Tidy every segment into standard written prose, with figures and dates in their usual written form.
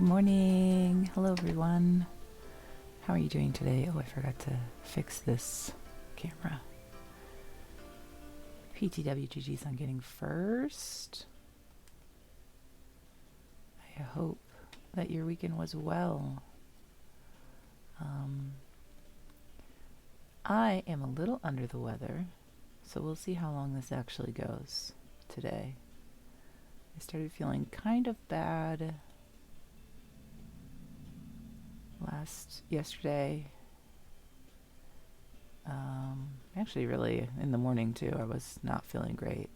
morning. Hello, everyone. How are you doing today? Oh, I forgot to fix this camera. PTWGG's on getting first. I hope that your weekend was well. I am a little under the weather, so we'll see how long this actually goes today. I started feeling kind of bad yesterday. Actually really in the morning too. I was not feeling great.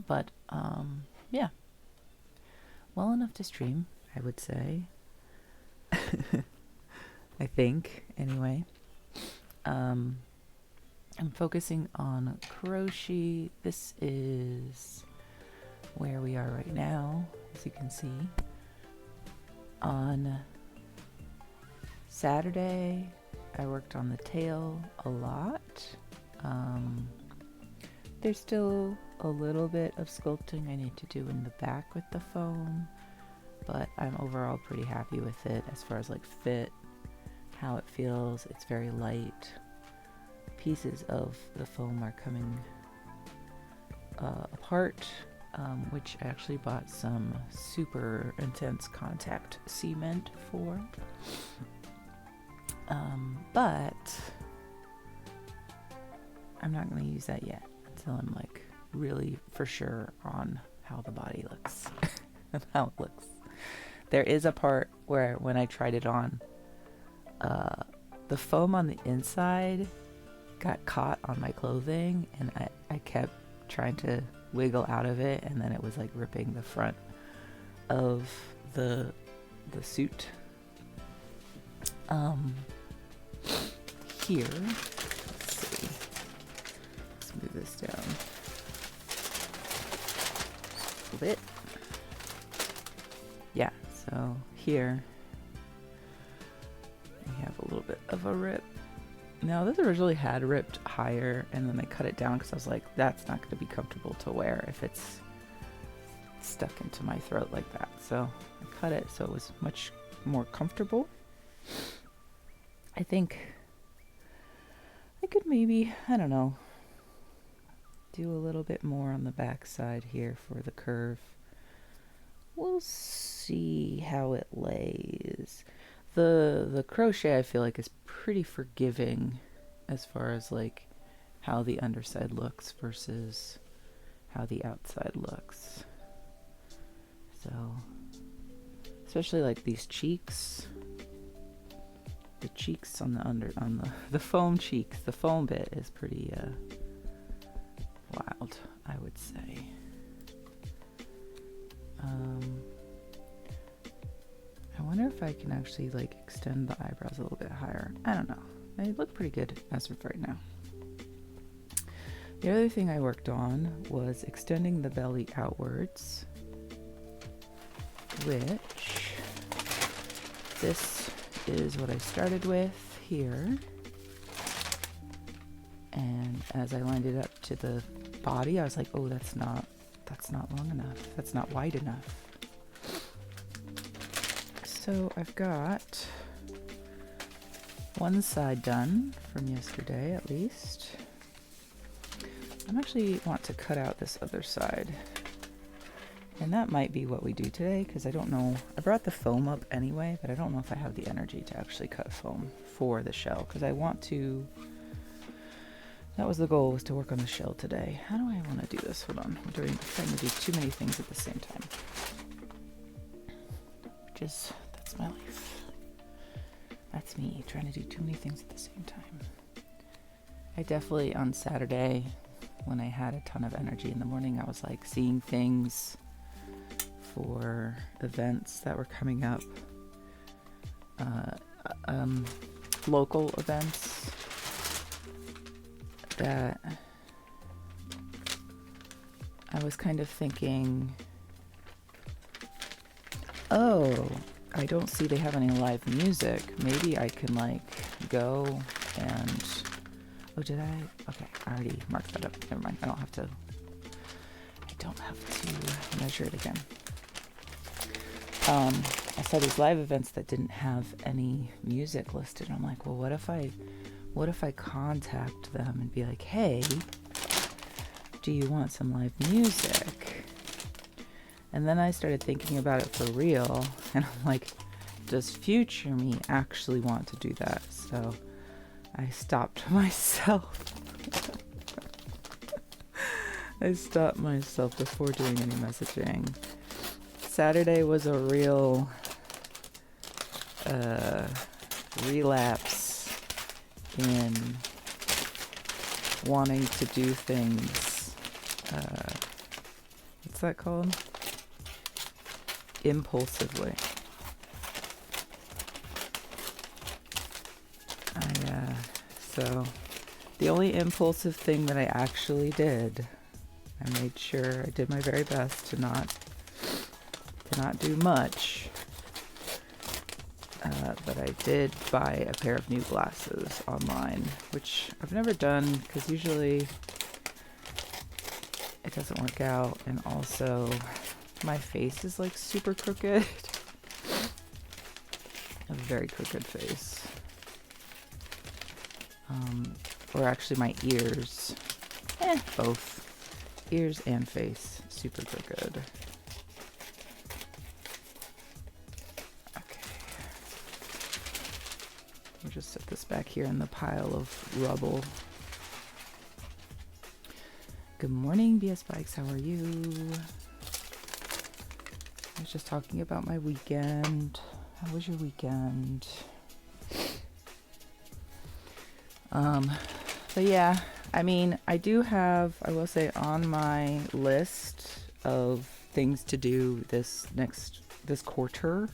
But yeah. Well enough to stream, I would say. I think, anyway. I'm focusing on croshi. This is where we are right now, as you can see. On Saturday, I worked on the tail a lot. There's still a little bit of sculpting I need to do in the back with the foam, but I'm overall pretty happy with it as far as like fit, how it feels. It's very light. Pieces of the foam are coming apart, which I actually bought some super intense contact cement for. But I'm not going to use that yet until I'm like really for sure on how the body looks and how it looks. There is a part where when I tried it on, the foam on the inside got caught on my clothing, and I kept trying to wiggle out of it, and then it was like ripping the front of the suit. Here, let's see. Let's move this down a little bit. Yeah, so here we have a little bit of a rip. Now, this originally had ripped higher, and then I cut it down because I was like, that's not going to be comfortable to wear if it's stuck into my throat like that. So I cut it so it was much more comfortable. I think I could maybe, I don't know, do a little bit more on the back side here for the curve. We'll see how it lays. The crochet I feel like is pretty forgiving as far as like how the underside looks versus how the outside looks. So especially like these cheeks. The cheeks on the foam cheeks, the foam bit is pretty wild, I would say. I wonder if I can actually like extend the eyebrows a little bit higher. I don't know. They look pretty good as of right now. The other thing I worked on was extending the belly outwards, which this is what I started with here. And as I lined it up to the body, I was like, oh, that's not long enough. That's not wide enough. So I've got one side done from yesterday, at least. I actually want to cut out this other side. And that might be what we do today, because I don't know. I brought the foam up anyway, but I don't know if I have the energy to actually cut foam for the shell, because I want to. That was the goal, was to work on the shell today. How do I want to do this? Hold on. I'm trying to do too many things at the same time. That's my life. That's me, trying to do too many things at the same time. I definitely, on Saturday, when I had a ton of energy in the morning, I was like seeing things for events that were coming up. Local events that I was kind of thinking, oh, I don't see they have any live music. Maybe I can like go and, oh, did I? Okay, I already marked that up. Never mind. I don't have to measure it again. I saw these live events that didn't have any music listed. I'm like, well, what if I contact them and be like, hey, do you want some live music? And then I started thinking about it for real, and I'm like, does future me actually want to do that? So I stopped myself. I stopped myself before doing any messaging. Saturday was a real relapse in wanting to do things. What's that called? Impulsively. So the only impulsive thing that I actually did, I made sure I did my very best to not do much, but I did buy a pair of new glasses online, which I've never done because usually it doesn't work out, and also my face is like super crooked. A very crooked face. Or actually my ears. Both. Ears and face. Super crooked. Okay. We'll just set this back here in the pile of rubble. Good morning, BS Bikes. How are you? I was just talking about my weekend. How was your weekend? But yeah, I mean, I will say on my list of things to do this quarter,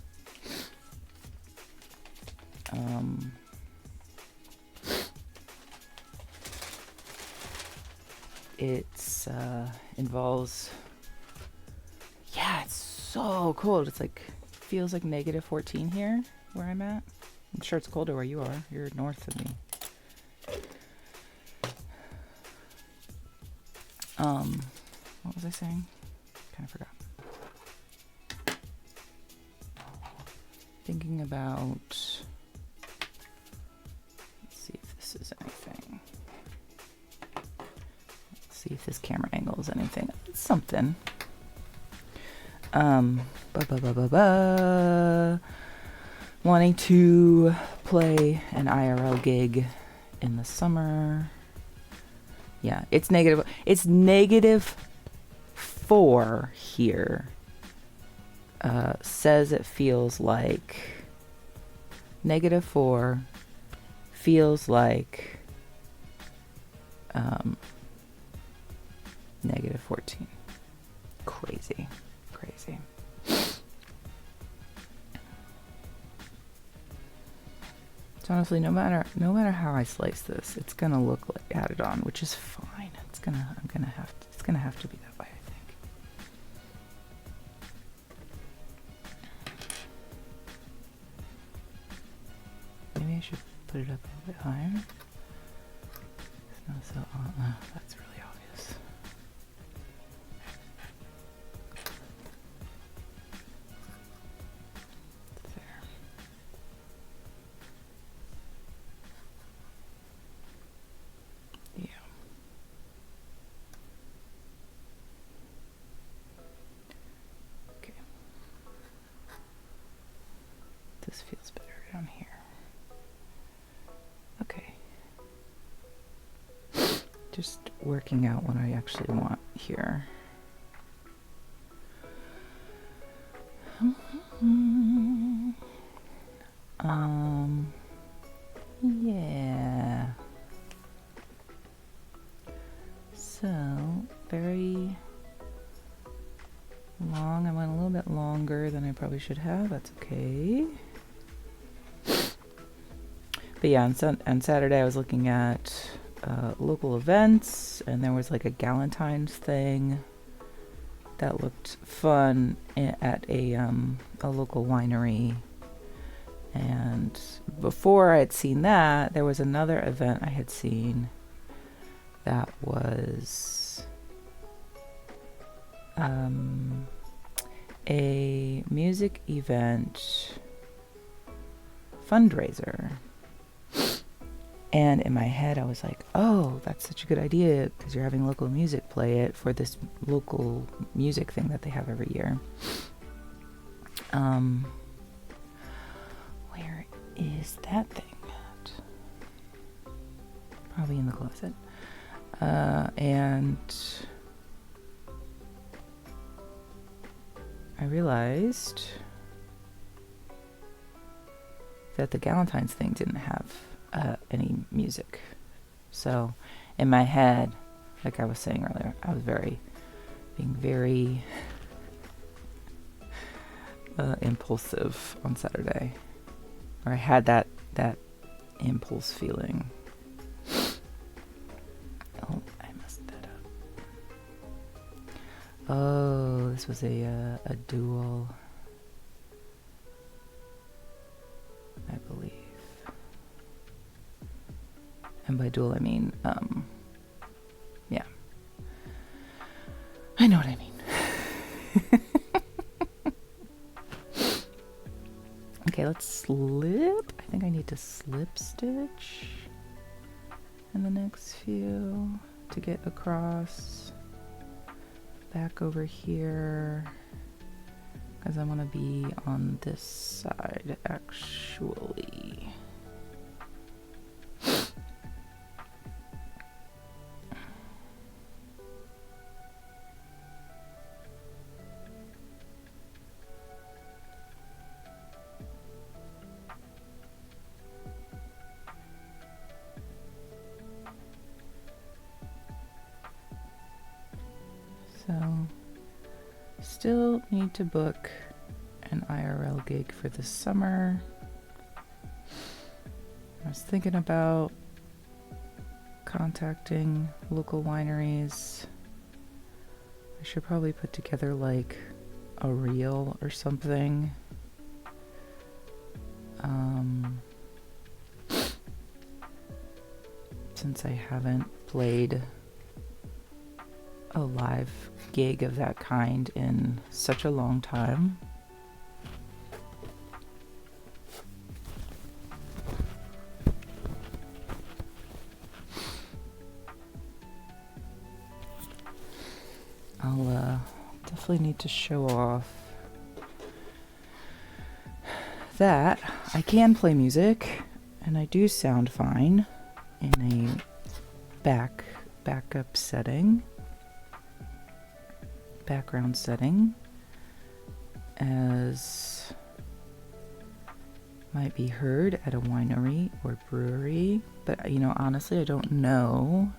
it's, involves, yeah, it's so cold. It's like, feels like -14 here where I'm at. I'm sure it's colder where you are. You're north of me. What was I saying? Kind of forgot. Thinking about, let's see if this is anything. Let's see if this camera angle is anything. It's something. Wanting to play an IRL gig in the summer. Yeah, it's -4 here. Says it feels like -4 feels like -14. Crazy. So honestly, no matter how I slice this, it's gonna look like added on, which is fine. It's gonna have to be that way, I think. Maybe I should put it up a little bit higher. It's not so that's really obvious. There. Yeah. Okay. This feels better down here. Okay. Just working out what I actually want here. Yeah. So, very long. I went a little bit longer than I probably should have. That's okay. But yeah, on Saturday I was looking at local events, and there was like a Galentine's thing that looked fun at a local winery. And before I had seen that, there was another event I had seen that was a music event fundraiser. And in my head, I was like, oh, that's such a good idea because you're having local music play it for this local music thing that they have every year. Where is that thing at? Probably in the closet. And I realized that the Galentine's thing didn't have any music. So in my head, like I was saying earlier, I was being very impulsive on Saturday. Or I had that impulse feeling. Oh, I messed that up. Oh, this was a dual, I believe. And by dual, I mean, yeah. I know what I mean. Okay, let's slip. I think I need to slip stitch in the next few to get across back over here, because I want to be on this side actually. So, still need to book an IRL gig for this summer. I was thinking about contacting local wineries. I should probably put together like a reel or something. Since I haven't played a live gig of that kind in such a long time. I'll definitely need to show off that I can play music and I do sound fine in a backup setting. Background setting, as might be heard at a winery or brewery, but honestly I don't know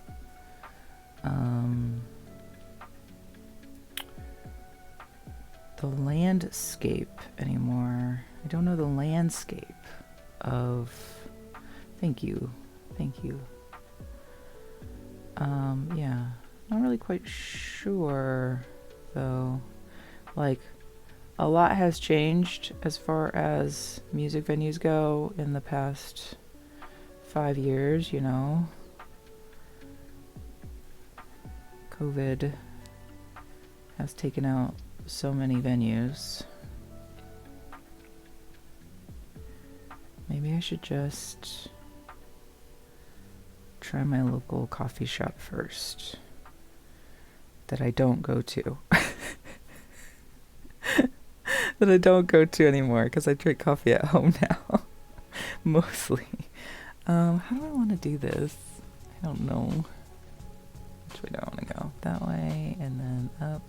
the landscape anymore. I don't know the landscape of thank you yeah, not really quite sure though. Like, a lot has changed as far as music venues go in the past 5 years, COVID has taken out so many venues. Maybe I should just try my local coffee shop first that I don't go to. That I don't go to anymore because I drink coffee at home now. Mostly. How do I want to do this? I don't know. Which way do I want to go? That way and then up.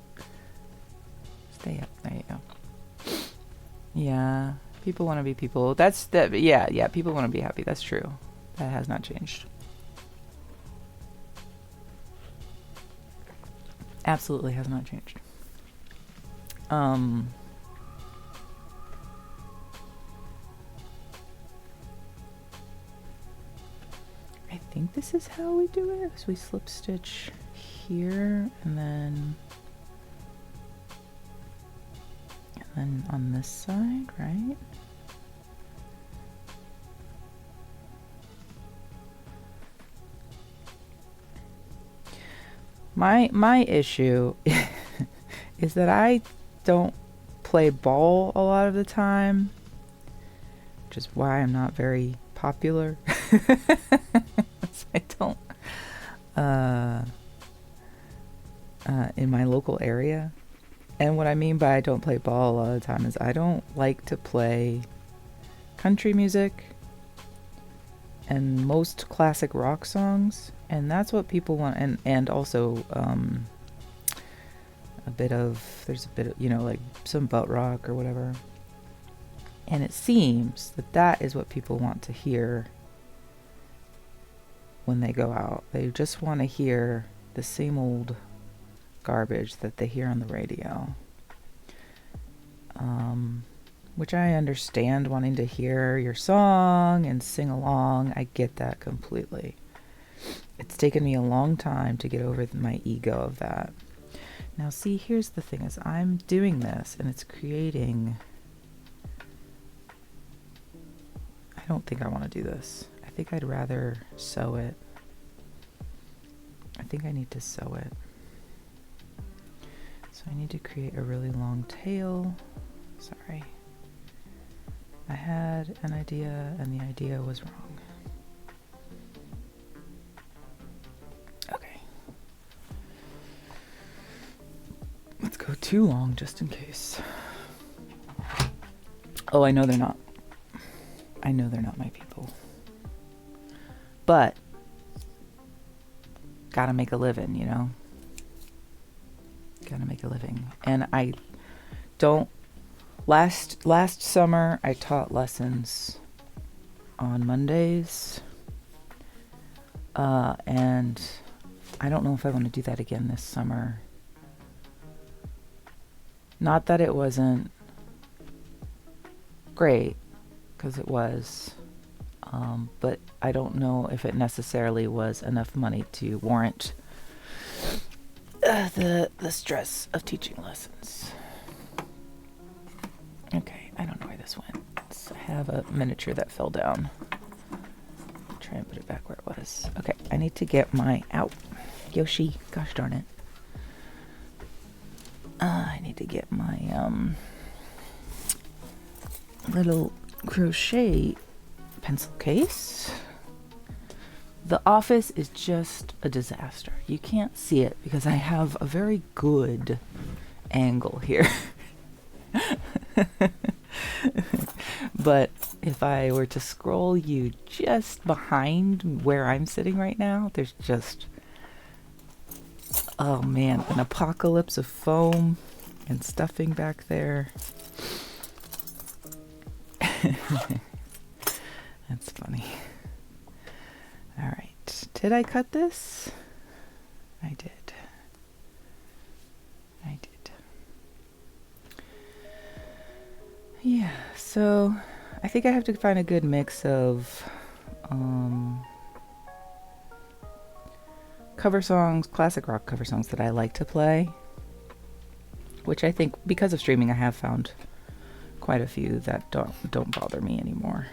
Stay up. There you go. Yeah. People want to be people. Yeah, people want to be happy. That's true. That has not changed. Absolutely has not changed. I think this is how we do it. So we slip stitch here and then on this side, right? My issue is that I don't play ball a lot of the time, which is why I'm not very popular. I don't in my local area. And what I mean by I don't play ball a lot of the time is I don't like to play country music and most classic rock songs, and that's what people want. And also there's a bit of, like some butt rock or whatever. And it seems that is what people want to hear when they go out. They just want to hear the same old garbage that they hear on the radio. Which I understand, wanting to hear your song and sing along. I get that completely. It's taken me a long time to get over my ego of that. Now see, here's the thing is I'm doing this and it's creating... I don't think I want to do this. I think I'd rather sew it. I think I need to sew it. So I need to create a really long tail. Sorry. I had an idea and the idea was wrong. Okay. Let's go too long just in case. Oh, I know they're not. I know they're not my people. But gotta make a living, Gotta make a living. And I don't... Last summer, I taught lessons on Mondays. And I don't know if I want to do that again this summer. Not that it wasn't great, because it was. But I don't know if it necessarily was enough money to warrant the stress of teaching lessons. Okay, I don't know where this went. I have a miniature that fell down. Try and put it back where it was. Okay, I need to get my... Ow. Yoshi. Gosh darn it. I need to get my little crochet pencil case. The office is just a disaster. You can't see it because I have a very good angle here. But if I were to scroll you just behind where I'm sitting right now, there's just, oh man, an apocalypse of foam and stuffing back there. That's funny. All right. Did I cut this? I did. Yeah, so I think I have to find a good mix of cover songs, classic rock cover songs that I like to play, which I think because of streaming I have found quite a few that don't bother me anymore.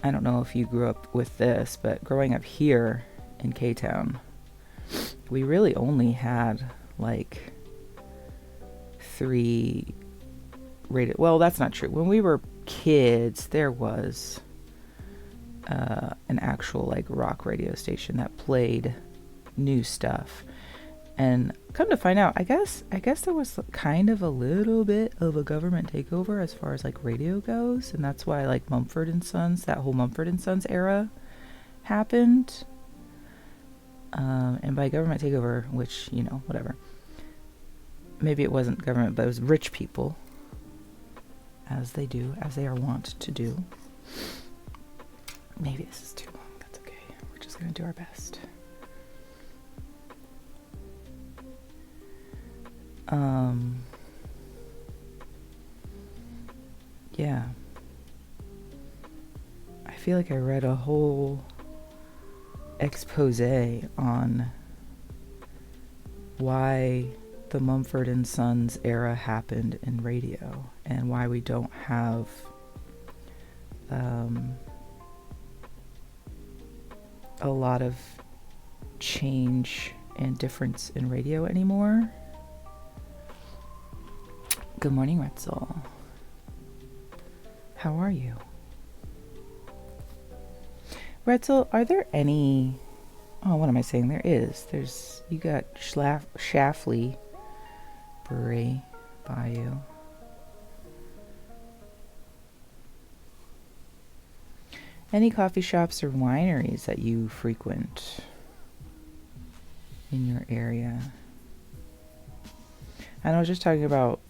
I don't know if you grew up with this, but growing up here in K-Town, we really only had like 3 rated... Well, that's not true. When we were kids, there was an actual like rock radio station that played new stuff. And come to find out, I guess there was kind of a little bit of a government takeover as far as like radio goes, and that's why like Mumford and Sons, that whole Mumford and Sons era happened. And by government takeover, which, whatever. Maybe it wasn't government, but it was rich people, as they are wont to do. Maybe this is too long. That's okay. We're just gonna do our best. Yeah. I feel like I read a whole expose on why the Mumford and Sons era happened in radio and why we don't have a lot of change and difference in radio anymore. Good morning, Retzel. How are you? Retzel, are there any... Oh, what am I saying? There is. You got Schlafly Brewery by you. Any coffee shops or wineries that you frequent in your area? And I was just talking about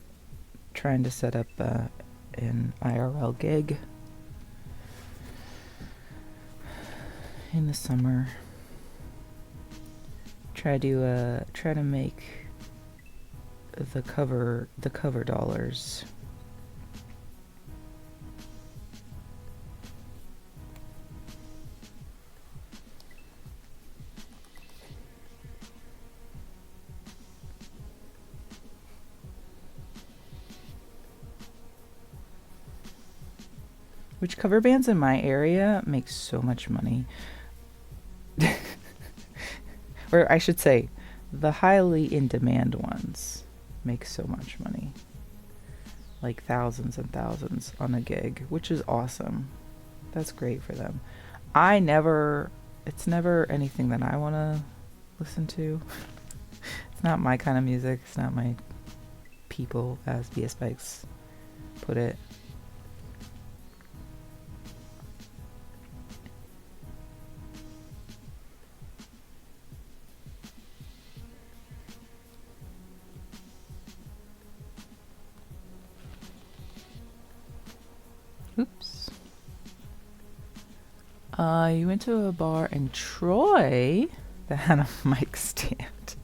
trying to set up an IRL gig in the summer. Try to make the cover dollars. Which cover bands in my area make so much money. Or I should say, the highly in demand ones make so much money. Like thousands and thousands on a gig, which is awesome. That's great for them. It's never anything that I want to listen to. It's not my kind of music. It's not my people, as BS Bikes put it. Oops. You went to a bar in Troy that had a mic stand.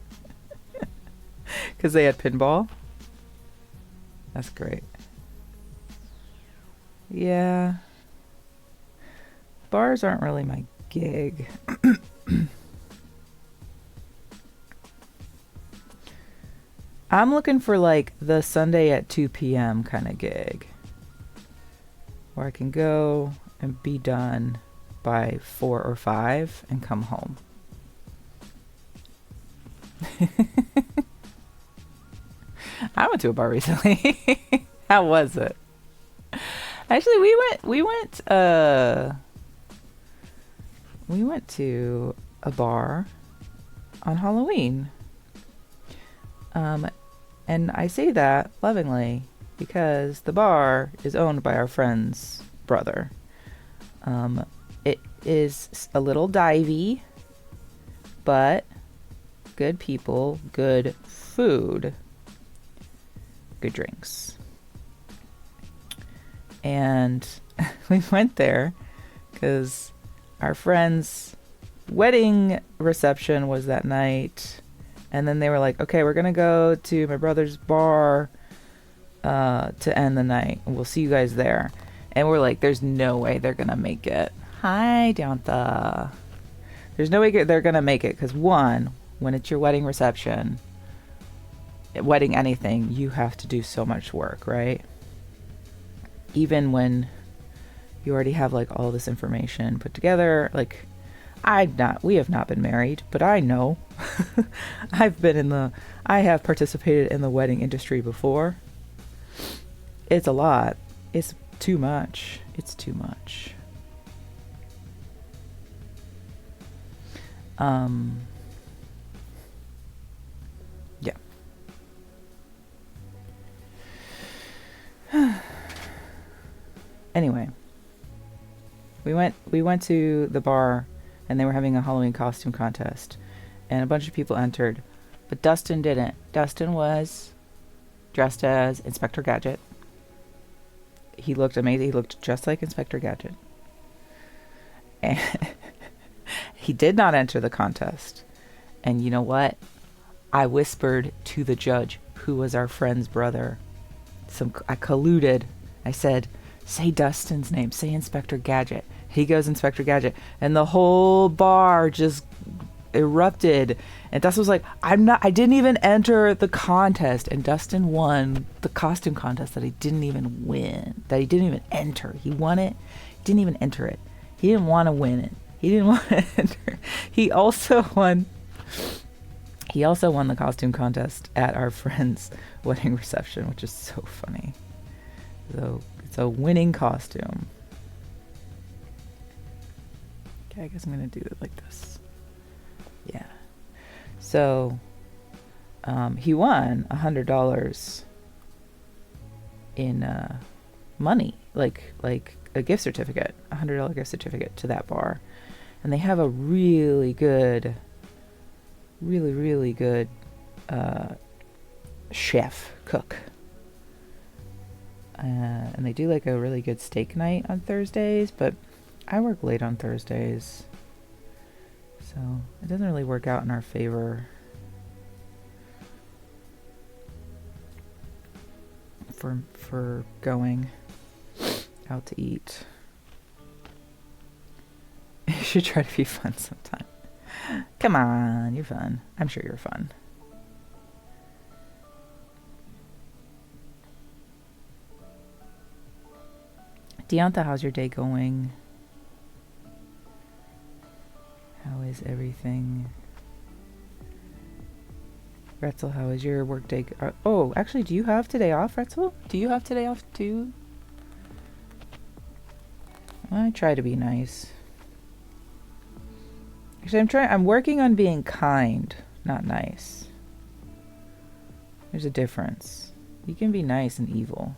Because they had pinball? That's great. Yeah. Bars aren't really my gig. I'm looking for like the Sunday at 2 p.m. kind of gig. Where I can go and be done by 4 or 5 and come home. I went to a bar recently. How was it? Actually, we went to a bar on Halloween. And I say that lovingly because the bar is owned by our friend's brother. It is a little divey, but good people, good food, good drinks. And we went there because our friend's wedding reception was that night. And then they were like, okay, we're going to go to my brother's bar to end the night. And we'll see you guys there. And we're like, there's no way they're going to make it. Hi, Dontha. There's no way they're going to make it. Because one, when it's your wedding reception, wedding anything, you have to do so much work, right? Even when you already have like all this information put together, like we have not been married, but I know. I have participated in the wedding industry before. It's a lot. It's too much. It's too much. Yeah. Anyway, we went to the bar and they were having a Halloween costume contest and a bunch of people entered, but Dustin didn't. Dustin was dressed as Inspector Gadget. He looked amazing. He looked just like Inspector Gadget. And he did not enter the contest. And you know what? I whispered to the judge, who was our friend's brother. I colluded. I said, say Dustin's name. Say Inspector Gadget. He goes Inspector Gadget. And the whole bar just erupted. And Dustin was like, I didn't even enter the contest. And Dustin won the costume contest that he didn't even win. That he didn't even enter. He won it. Didn't even enter it. He didn't want to win it. He didn't want to enter. He also won He also won the costume contest at our friend's wedding reception, which is so funny. So it's a winning costume. Okay, I guess I'm going to do it like this. Yeah. So he won $100 in money, like a gift certificate, $100 gift certificate to that bar. And they have a really good chef cook, and they do like a really good steak night on Thursdays, but I work late on Thursdays, so it doesn't really work out in our favor for going out to eat. You should try to be fun sometime. Come on, you're fun. I'm sure you're fun. Deonta, how's your day going? How is everything? Retzel, how is your work day? Oh, actually, do you have today off, Retzel? Do you have today off too? I try to be nice. Actually, I'm working on being kind, not nice. There's a difference. You can be nice and evil.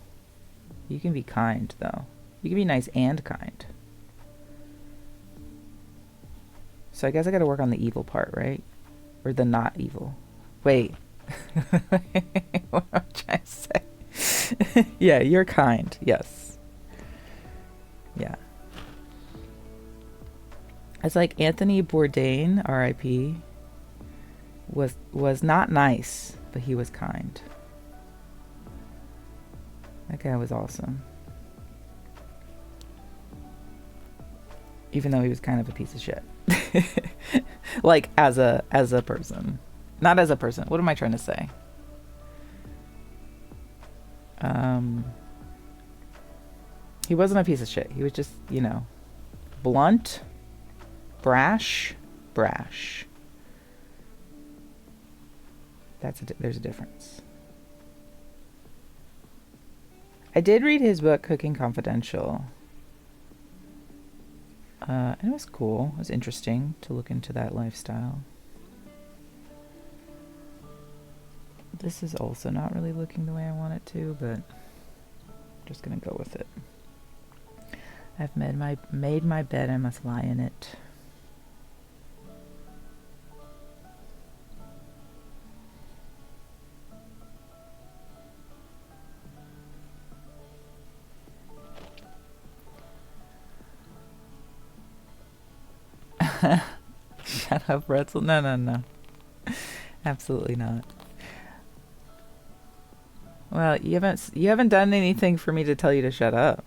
You can be kind, though. You can be nice and kind. So I guess I gotta work on the evil part, right? Or the not evil. Wait. What am I trying to say? Yeah, you're kind. Yes. Yeah. It's like Anthony Bourdain, R.I.P., was not nice, but he was kind. That guy was awesome. Even though he was kind of a piece of shit. Like as a person. Not as a person. What am I trying to say? He wasn't a piece of shit. He was just, blunt. Brash. There's a difference. I did read his book, Cooking Confidential. And it was cool. It was interesting to look into that lifestyle. This is also not really looking the way I want it to, but I'm just gonna go with it. I've made my bed, I must lie in it. Shut up, Retzel. No. Absolutely not. Well, you haven't done anything for me to tell you to shut up.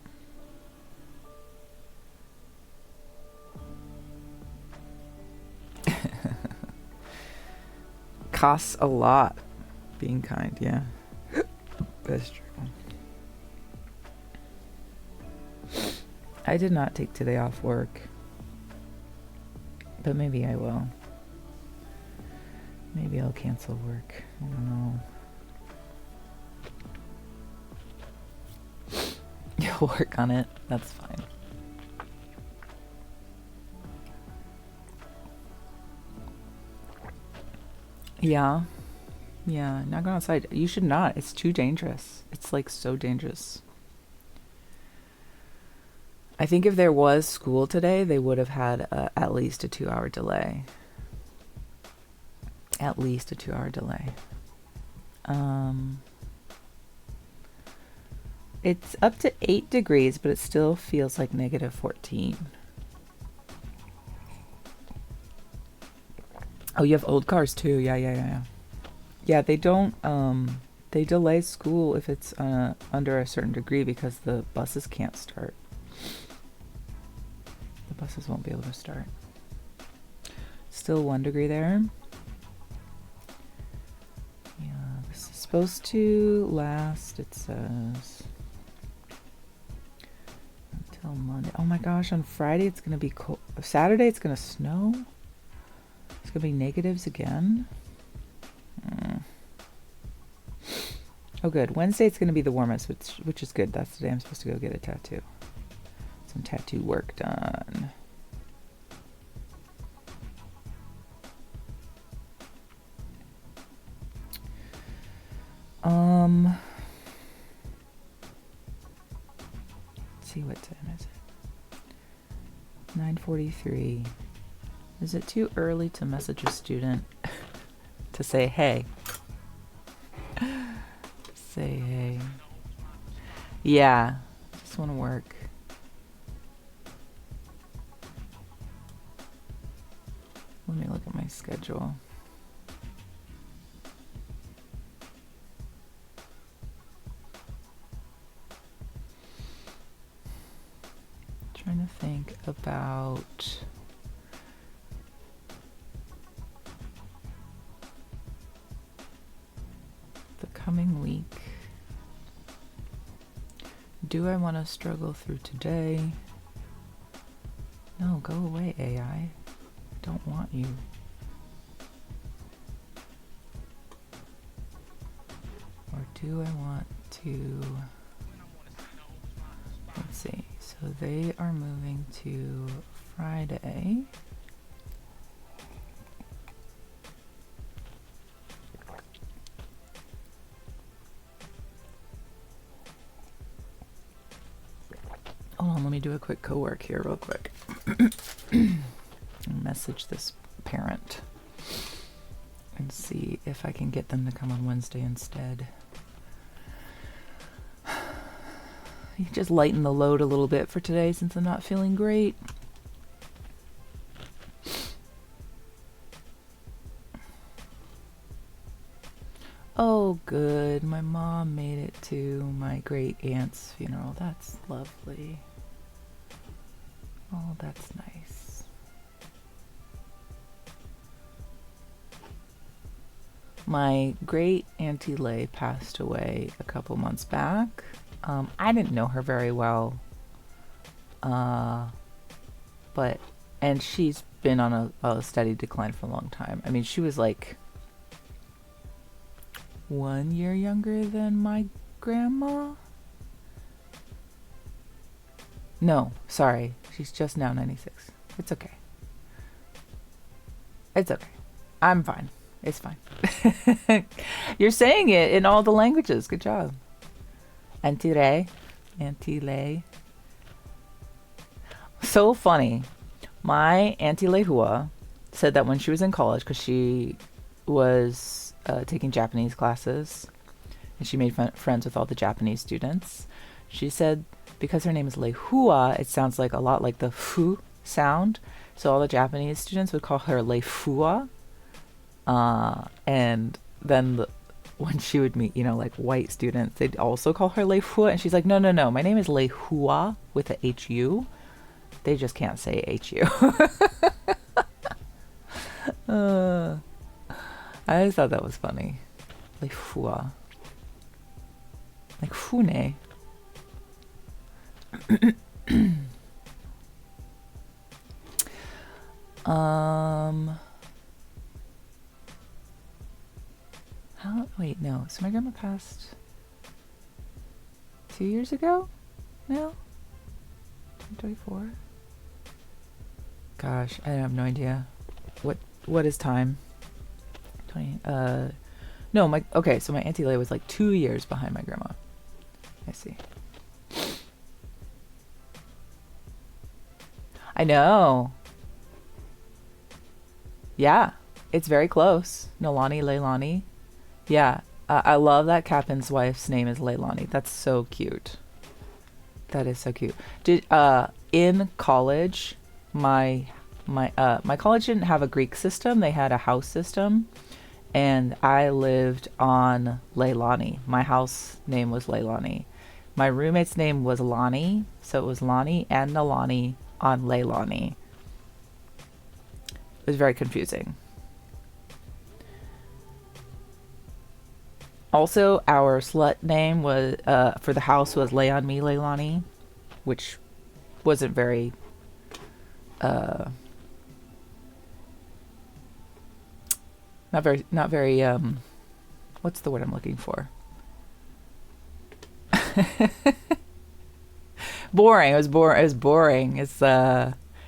Costs a lot being kind, yeah. That's true. I did not take today off work. But maybe I will. Maybe I'll cancel work. I don't know. You'll work on it. That's fine. Yeah. Yeah, not going outside. You should not. It's too dangerous. It's like so dangerous. I think if there was school today, they would have had at least a 2-hour delay. At least a 2-hour delay. It's up to 8 degrees, but it still feels like negative 14. Oh, you have old cars too. Yeah. Yeah, they don't, they delay school if it's under a certain degree because the buses can't start. The buses won't be able to start. Still 1 degree there. Yeah, this is supposed to last, it says, until Monday. Oh my gosh, on Friday it's going to be cold. Saturday it's going to snow. It's going to be negatives again. Oh, good. Wednesday's going to be the warmest, which is good. That's the day I'm supposed to go get a tattoo. Some tattoo work done. Let's see, what time is it? 9:43. Is it too early to message a student to say hey? Say hey. Yeah, just want to work. Let me look at my schedule. Trying to think about the coming week. Do I want to struggle through today? No, go away, AI. I don't want you. Or do I want to... Let's see. So they are moving to Friday. Hold on, let me do a quick co-work here real quick. Message this parent and see if I can get them to come on Wednesday instead. You just lighten the load a little bit for today since I'm not feeling great. Oh, good. My mom made it to my great aunt's funeral. That's lovely. Oh, that's nice. My great auntie Lay passed away a couple months back. I didn't know her very well, and she's been on a steady decline for a long time. I mean, she was like 1 year younger than my grandma. No, sorry, she's just now 96. It's okay. It's okay. I'm fine. It's fine. You're saying it in all the languages. Good job. Auntie Lay. So funny. My Auntie Lehua said that when she was in college, because she was taking Japanese classes, and she made friends with all the Japanese students, she said because her name is Lehua, it sounds like a lot like the fu sound. So all the Japanese students would call her Lefua. And then when she would meet, like white students, they'd also call her Lefua. And she's like, no, my name is Lehua with a H-U. They just can't say H-U. I just thought that was funny. Lefua. Like Fune. Wait, no. So my grandma passed 2 years ago now? 2024? Gosh, I have no idea. What is time? 20, no, okay, so my Auntie Lay was like 2 years behind my grandma. I see. I know. Yeah, it's very close. Nolani, Leilani. Yeah, I love that Captain's wife's name is Leilani. That's so cute. That is so cute. In college, my college didn't have a Greek system. They had a house system, and I lived on Leilani. My house name was Leilani. My roommate's name was Lonnie, so it was Lonnie and Nalani on Leilani. It was very confusing. Also, our slut name was for the house was Lay on Me Leilani, which wasn't very not very what's the word I'm looking for? Boring. It was boring. It was boring.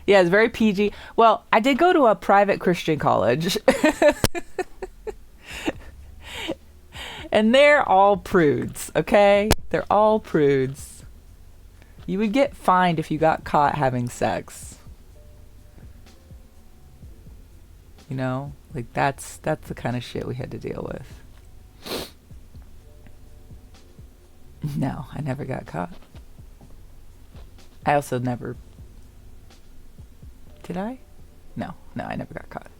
Yeah, it's very PG. Well, I did go to a private Christian college, and they're all prudes. Okay, they're all prudes. You would get fined if you got caught having sex. You know, like that's the kind of shit we had to deal with. No, I never got caught. I also never. Did I? No, I never got caught.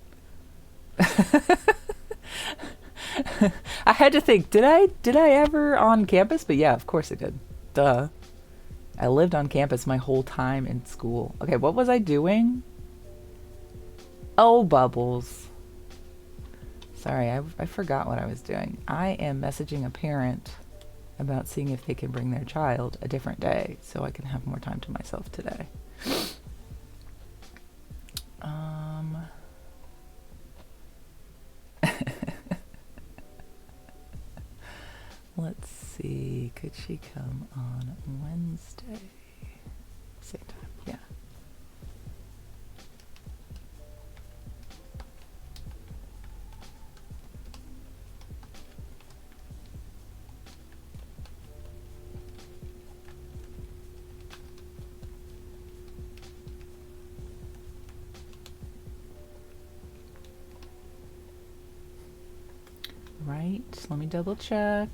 I had to think, did I ever on campus? But yeah, of course I did. Duh. I lived on campus my whole time in school. Okay, what was I doing? Oh, Bubbles. Sorry, I forgot what I was doing. I am messaging a parent about seeing if they can bring their child a different day so I can have more time to myself today. Let's see, could she come on Wednesday? Same time, yeah. Right, let me double check.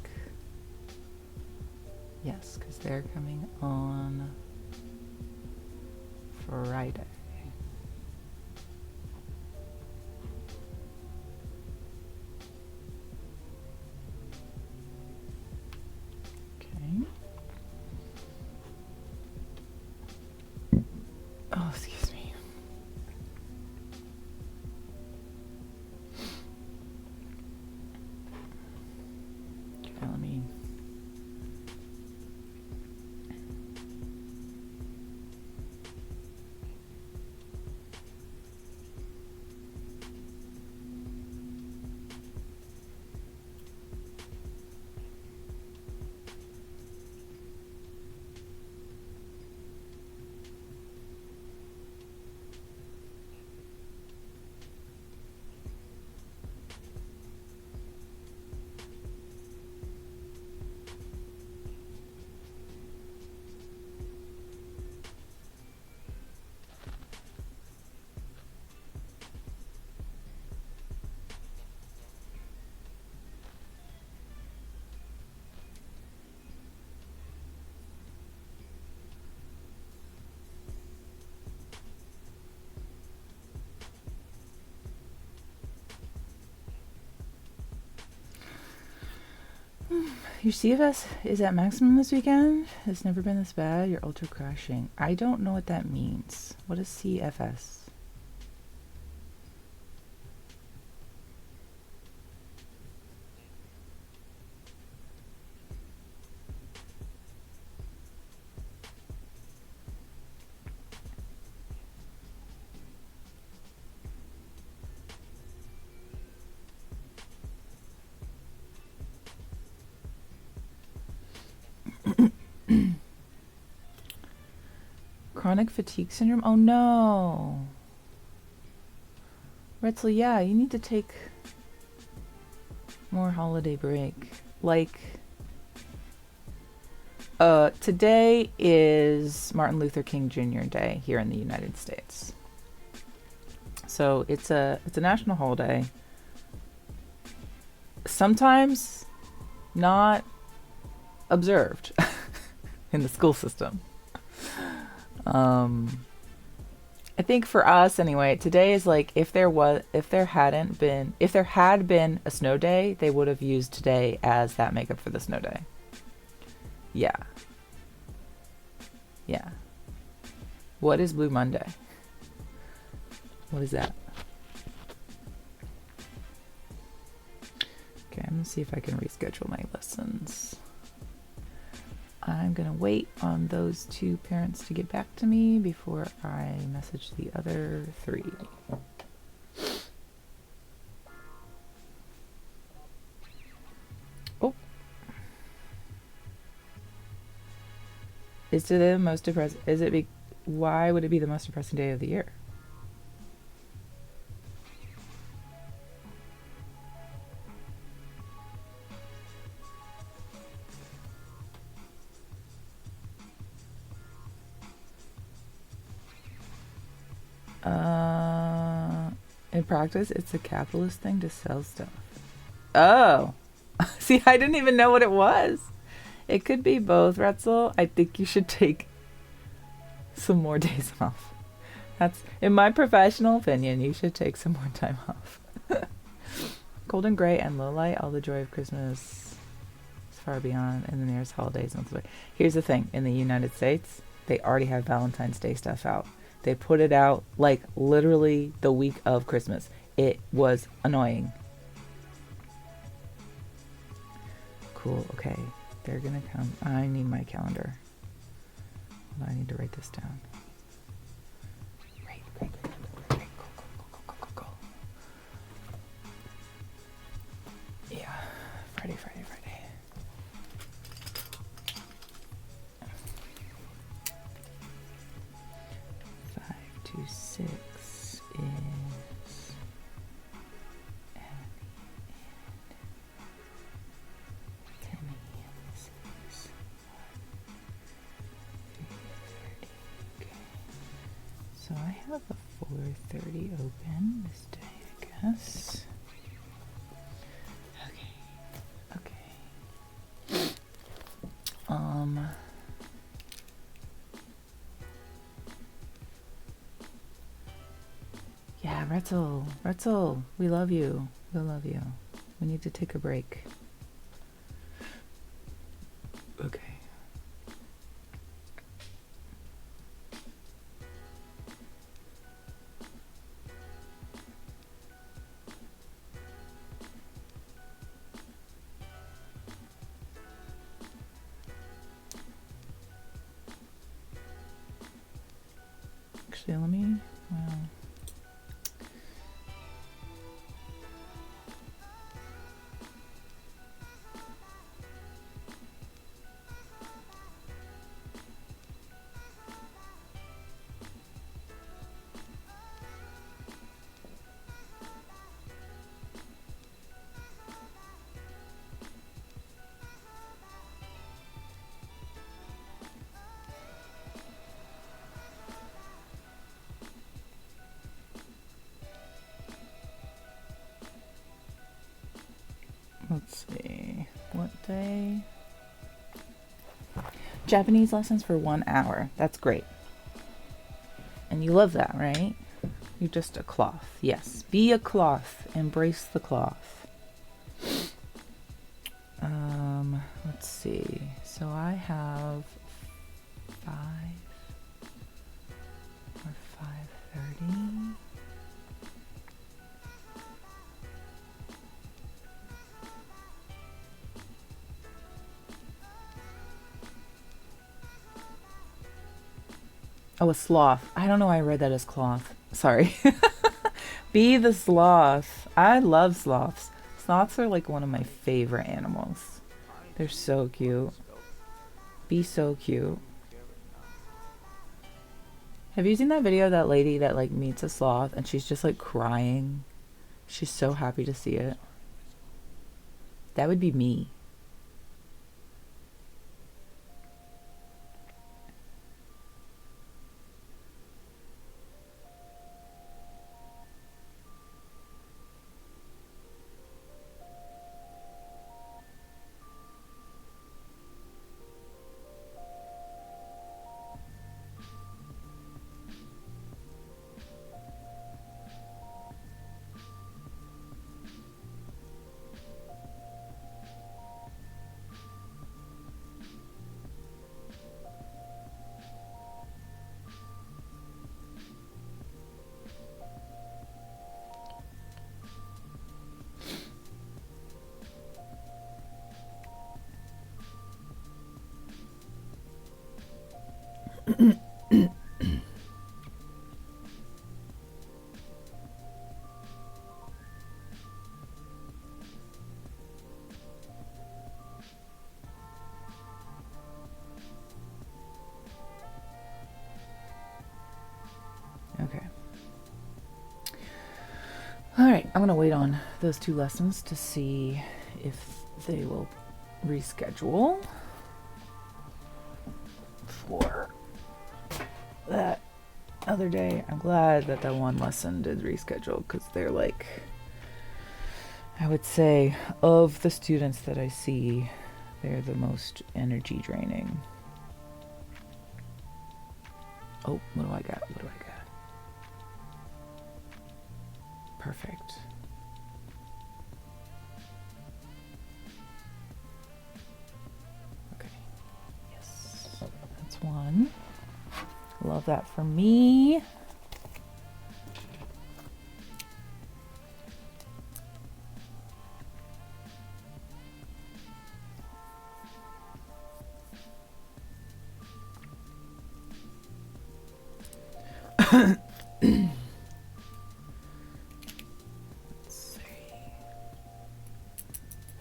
Yes, because they're coming on Friday. Okay. Oh, excuse me. Okay, let me. Your CFS is at maximum this weekend? It's never been this bad. You're ultra crashing. I don't know what that means. What is CFS? Chronic fatigue syndrome? Oh no. Retzel, yeah, you need to take more holiday break. Like, today is Martin Luther King Jr. Day here in the United States. So it's a national holiday. Sometimes not observed in the school system. I think for us anyway, today is like if there had been a snow day, they would have used today as that makeup for the snow day. Yeah. Yeah. What is Blue Monday? What is that? Okay, I'm gonna see if I can reschedule my lessons. I'm gonna wait on those two parents to get back to me before I message the other three. Oh. Is today the most depressing? Is it? Why would it be the most depressing day of the year? In practice, it's a capitalist thing to sell stuff. Oh, see, I didn't even know what it was. It could be both, Retzel. I think you should take some more days off. That's, in my professional opinion, you should take some more time off. Golden gray and low light, all the joy of Christmas is far beyond, and the nearest holidays months away. Here's the thing: in the United States, they already have Valentine's Day stuff out. They put it out like literally the week of Christmas. It was annoying. Cool. Okay, they're gonna come. I need my calendar. I need to write this down. Great. Go. Yeah, Friday. 5 to 6 is so I have a 4:30 open this day, I guess. Okay. Yeah, Retzel, we love you. We need to take a break. Okay. Actually, let's see. What day? Japanese lessons for 1 hour. That's great. And you love that, right? You're just a cloth. Yes. Be a cloth. Embrace the cloth. Let's see. So I have 5 or 5:30. Oh, a sloth. I don't know why I read that as cloth. Sorry. Be the sloth. I love sloths. Sloths are like one of my favorite animals. They're so cute. Be so cute. Have you seen that video of that lady that like meets a sloth and she's just like crying? She's so happy to see it. That would be me. All right, I'm gonna wait on those 2 lessons to see if they will reschedule for that other day. I'm glad that that one lesson did reschedule, because they're like, I would say, of the students that I see, they're the most energy draining. Oh, what do I got? What do I got? Perfect. Okay. Yes. That's one. Love that for me.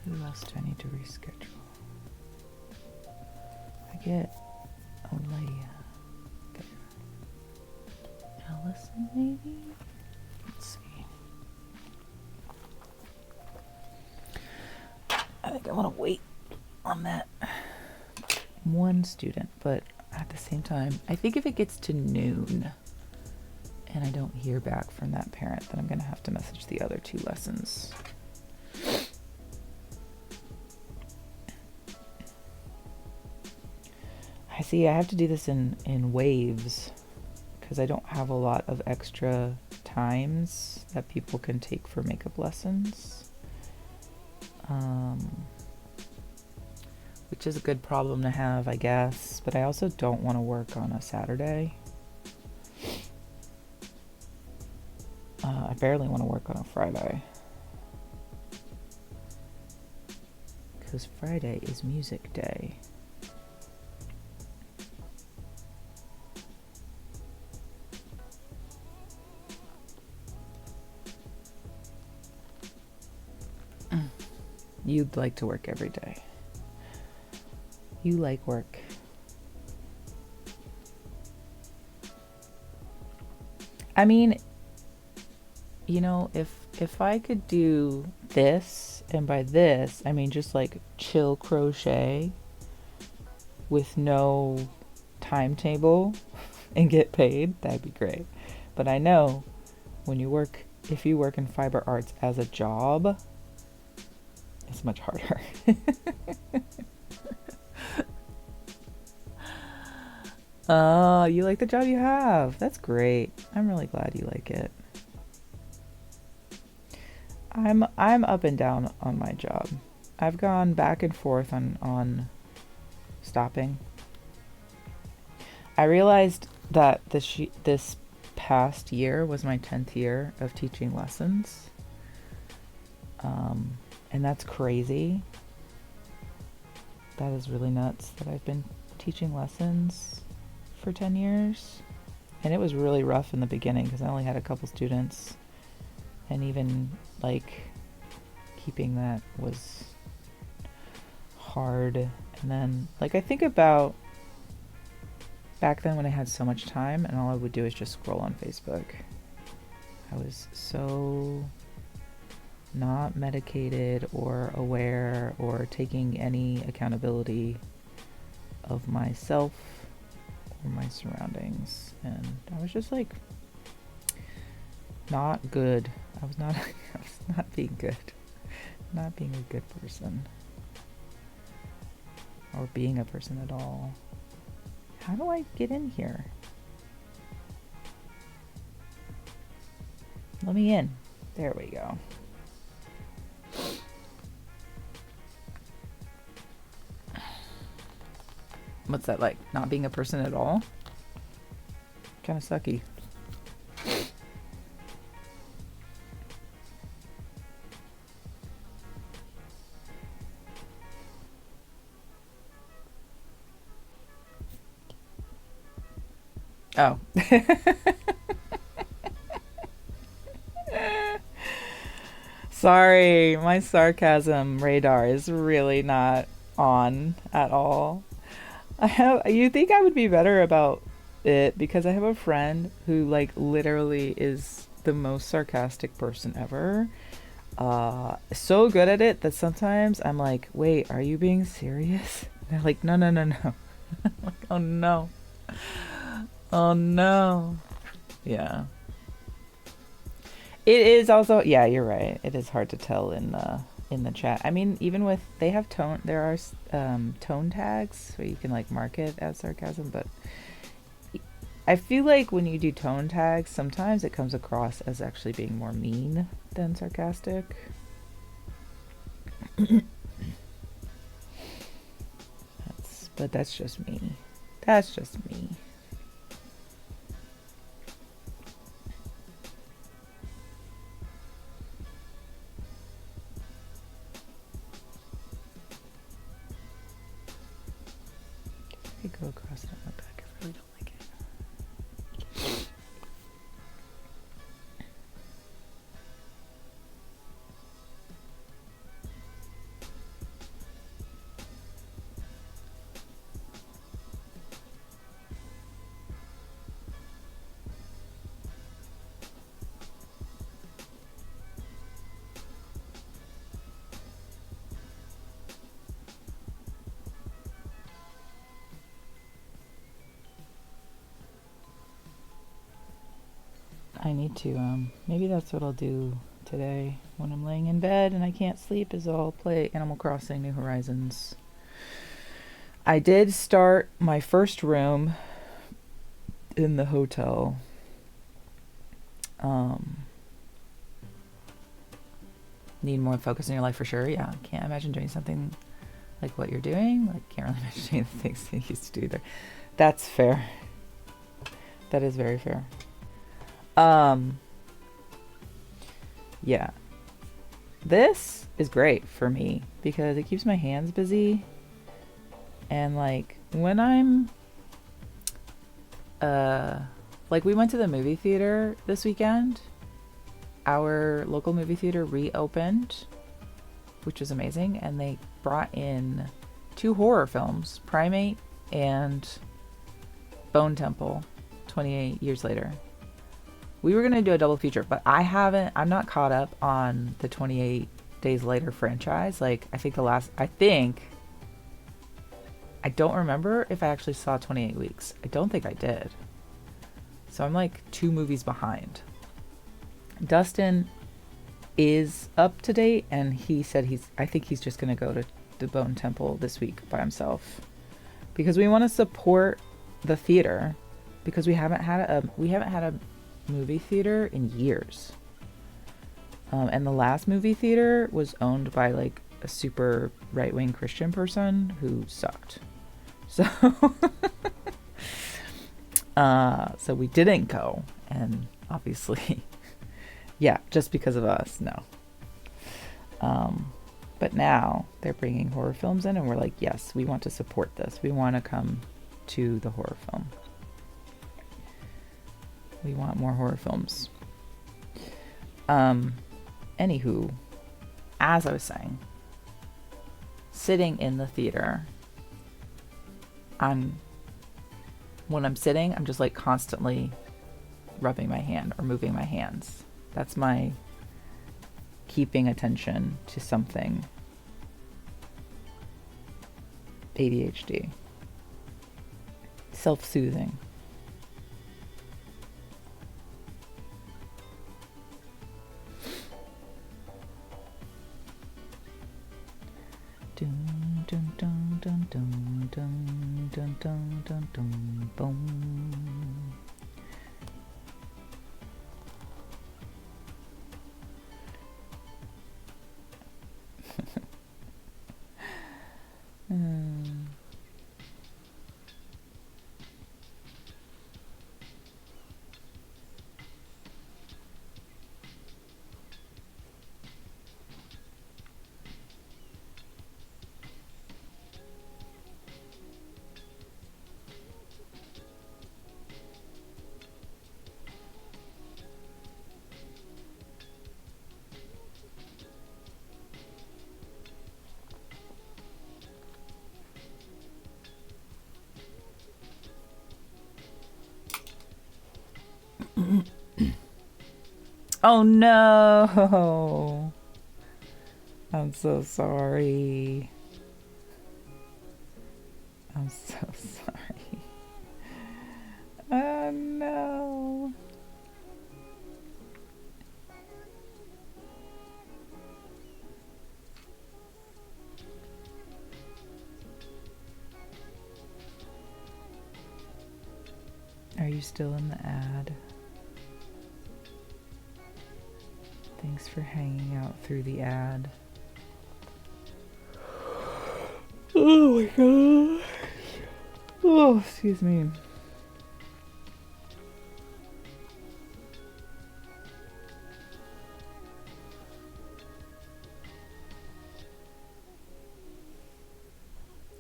Who else do I need to reschedule? I get Olaya there. Allison, maybe? Let's see. I think I want to wait on that one student, but at the same time, I think if it gets to noon and I don't hear back from that parent, then I'm going to have to message the other 2 lessons. I see I have to do this in waves, because I don't have a lot of extra times that people can take for makeup lessons. Which is a good problem to have, I guess, but I also don't want to work on a Saturday. I barely want to work on a Friday, because Friday is music day. You'd like to work every day. You like work. I mean, you know, if I could do this, and by this I mean just like chill crochet with no timetable and get paid, that'd be great. But I know if you work in fiber arts as a job, it's much harder. Oh, you like the job you have. That's great. I'm really glad you like it. I'm up and down on my job. I've gone back and forth on stopping. I realized that this past year was my 10th year of teaching lessons. And that's crazy. That is really nuts that I've been teaching lessons for 10 years. And it was really rough in the beginning because I only had a couple students, and even like keeping that was hard. And then like I think about back then when I had so much time and all I would do is just scroll on Facebook. I was so not medicated or aware or taking any accountability of myself or my surroundings, and I was just like not good. I was not being good. Not being a good person. Or being a person at all. How do I get in here? Let me in. There we go. What's that like? Not being a person at all? Kind of sucky. Oh. Sorry, my sarcasm radar is really not on at all. You think I would be better about it because I have a friend who like literally is the most sarcastic person ever. So good at it that sometimes I'm like, wait, are you being serious? And they're like, no, no, no, no. Like, oh no. Oh no. Yeah. It is also, yeah, you're right. It is hard to tell in the chat. I mean, even with, they have tone, there are tone tags where you can like mark it as sarcasm, but I feel like when you do tone tags, sometimes it comes across as actually being more mean than sarcastic. But that's just me. That's just me. I could go across it on my back. I really don't like it. I need to, maybe that's what I'll do today when I'm laying in bed and I can't sleep, is I'll play Animal Crossing New Horizons. I did start my first room in the hotel. Need more focus in your life for sure. Yeah, can't imagine doing something like what you're doing. Like, can't really imagine doing the things they used to do there. That's fair. That is very fair. Yeah. This is great for me because it keeps my hands busy. And like when I'm like we went to the movie theater this weekend. Our local movie theater reopened, which was amazing, and they brought in 2 horror films, Primate and Bone Temple, 28 years later. We were going to do a double feature, but I'm not caught up on the 28 Days Later franchise. Like, I don't remember if I actually saw 28 Weeks. I don't think I did. So I'm like 2 movies behind. Dustin is up to date, and he said I think he's just going to go to the Bone Temple this week by himself. Because we want to support the theater, because we haven't had a movie theater in years. And the last movie theater was owned by like a super right-wing Christian person who sucked. So so we didn't go, and obviously yeah, just because of us, no. But now they're bringing horror films in, and we're like, yes, we want to support this. We want to come to the horror film. We want more horror films. Anywho, as I was saying, sitting in the theater, when I'm sitting, I'm just like constantly rubbing my hand or moving my hands. That's my keeping attention to something. ADHD. Self-soothing. Dun, dun, dun, dun, dun, dun, dun, dun, dun, dun, boom. Oh no! I'm so sorry. I'm so sorry. Oh no. Are you still in the ad? Thanks for hanging out through the ad. Oh my god. Oh, excuse me.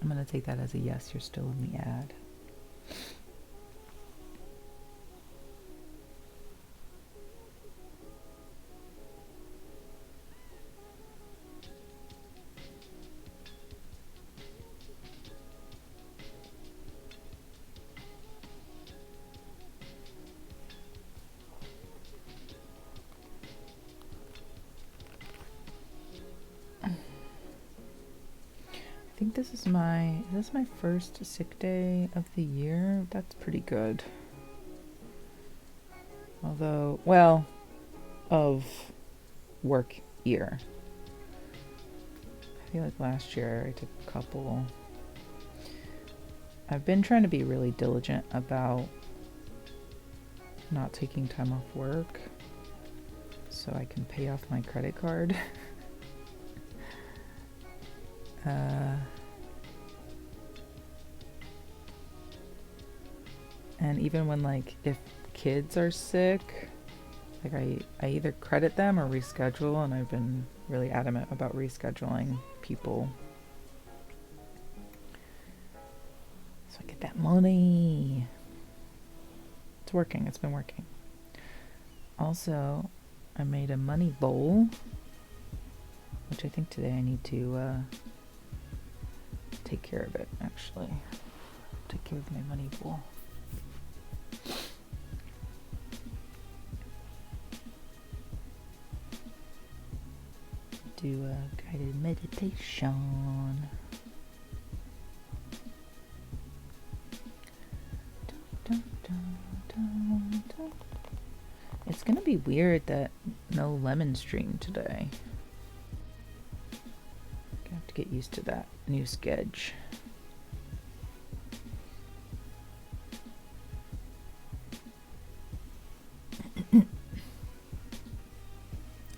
I'm gonna take that as a yes, you're still in the ad. I think this is my first sick day of the year. That's pretty good. Although, well, of work year. I feel like last year I took a couple. I've been trying to be really diligent about not taking time off work so I can pay off my credit card. And even when, like, if kids are sick, like I either credit them or reschedule, and I've been really adamant about rescheduling people so I get that money. It's working. It's been working. Also, I made a money bowl, which I think today I need to take care of it, actually. Take care of my money bowl. Do a guided meditation. Dun, dun, dun, dun. It's gonna be weird that no lemon stream today. Gonna have to get used to that new schedule.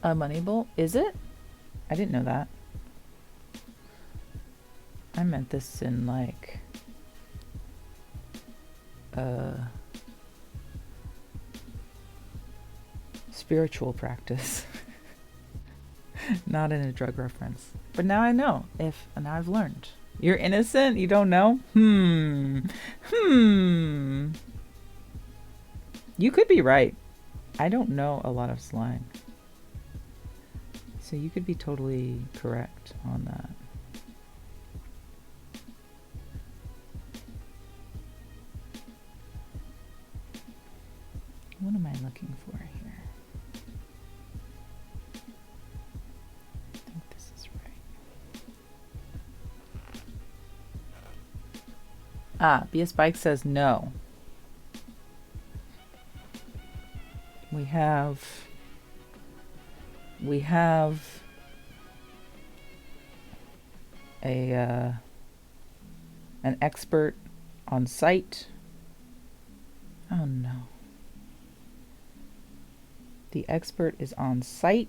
A money bowl? Is it? I didn't know that. I meant this in like spiritual practice. Not in a drug reference. But now I know. Now I've learned. You're innocent? You don't know? You could be right. I don't know a lot of slang. So you could be totally correct on that. What am I looking for here? I think this is right. BS Bike says no. We have an expert on site. Oh no. The expert is on site.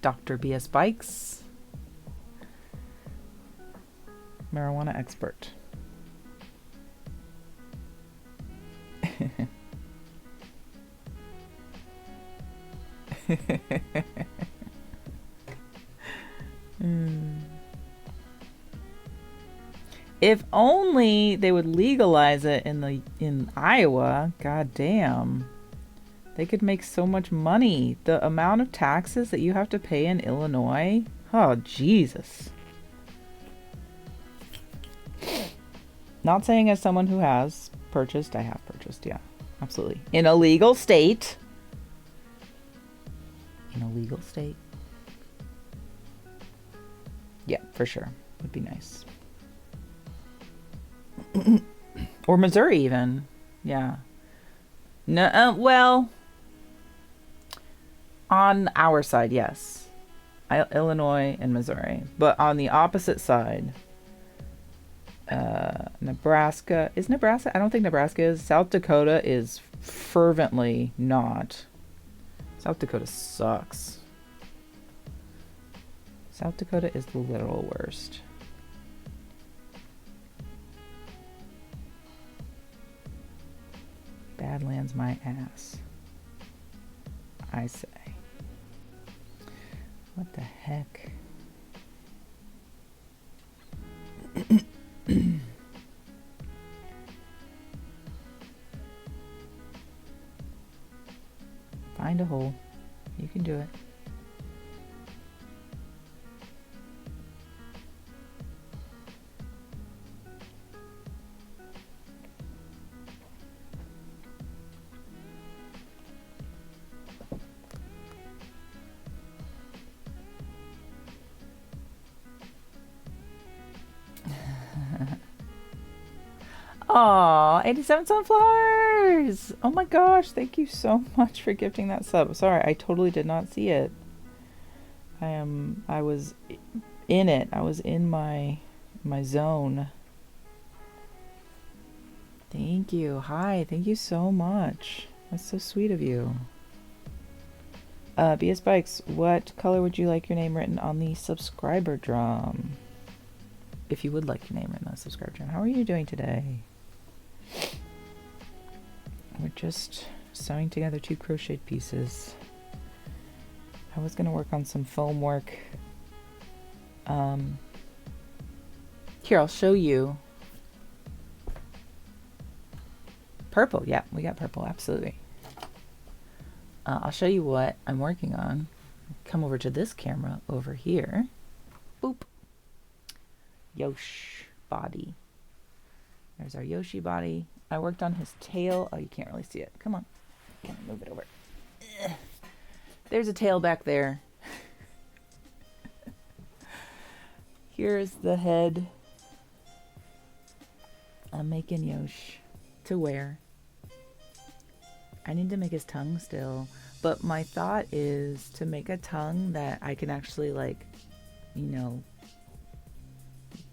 Dr. BS Bikes. Marijuana expert. If only they would legalize it in Iowa. God damn. They could make so much money. The amount of taxes that you have to pay in Illinois. Oh, Jesus. Not saying as someone who has purchased. I have purchased, yeah. Absolutely. In a legal state. In a legal state. Yeah, for sure. Would be nice. Or Missouri even. Yeah. No, well, on our side, yes. Illinois and Missouri. But on the opposite side, Nebraska. Is Nebraska? I don't think Nebraska is. South Dakota is fervently not. South Dakota sucks. South Dakota is the literal worst. Badlands my ass. I say. What the heck? Find a hole. You can do it. Aw, 87 sunflowers! Oh my gosh, thank you so much for gifting that sub. Sorry, I totally did not see it. I was in it. I was in my zone. Thank you. Hi, thank you so much. That's so sweet of you. BS Bikes, what color would you like your name written on the subscriber drum? If you would like your name written on the subscriber drum. How are you doing today? We're just sewing together 2 crocheted pieces. I was gonna work on some foam work. Here, I'll show you. Purple, yeah, we got purple, absolutely. I'll show you what I'm working on. Come over to this camera over here. Boop. Yosh body. There's our Yoshi body. I worked on his tail. Oh, you can't really see it. Come on. Can I move it over? There's a tail back there. Here's the head. I'm making Yosh to wear. I need to make his tongue still. But my thought is to make a tongue that I can actually, like, you know,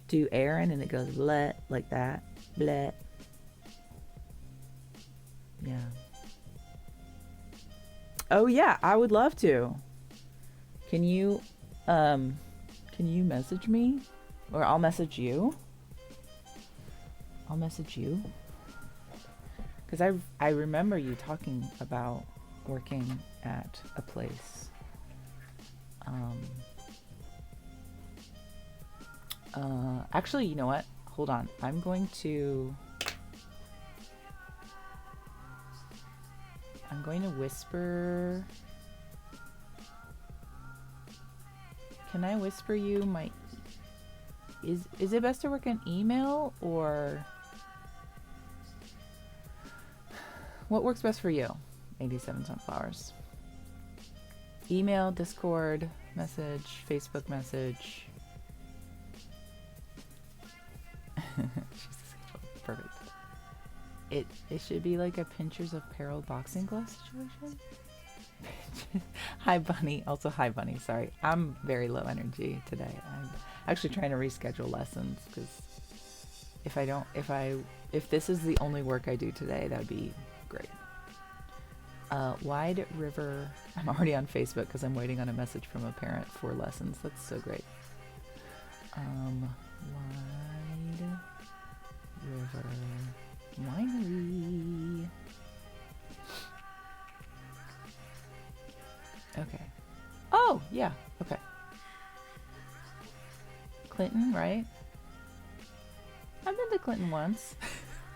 do air in and it goes bleh, like that. Bleh. Yeah. Oh yeah, I would love to. Can you message me? Or I'll message you? I'll message you. Because I remember you talking about working at a place. Actually, you know what? Hold on. I'm going to whisper. Can I whisper you my... Is it best to work an email or... What works best for you? 87 sunflowers. Email, Discord, message, Facebook message. Perfect. It should be like a Pinchers of Peril boxing glove situation. Hi Bunny. Also hi Bunny. Sorry, I'm very low energy today. I'm actually trying to reschedule lessons because if this is the only work I do today, that would be great. Wide River. I'm already on Facebook because I'm waiting on a message from a parent for lessons. That's so great. Wide River Winery. Okay. Oh, yeah. Okay. Clinton, right? I've been to Clinton once.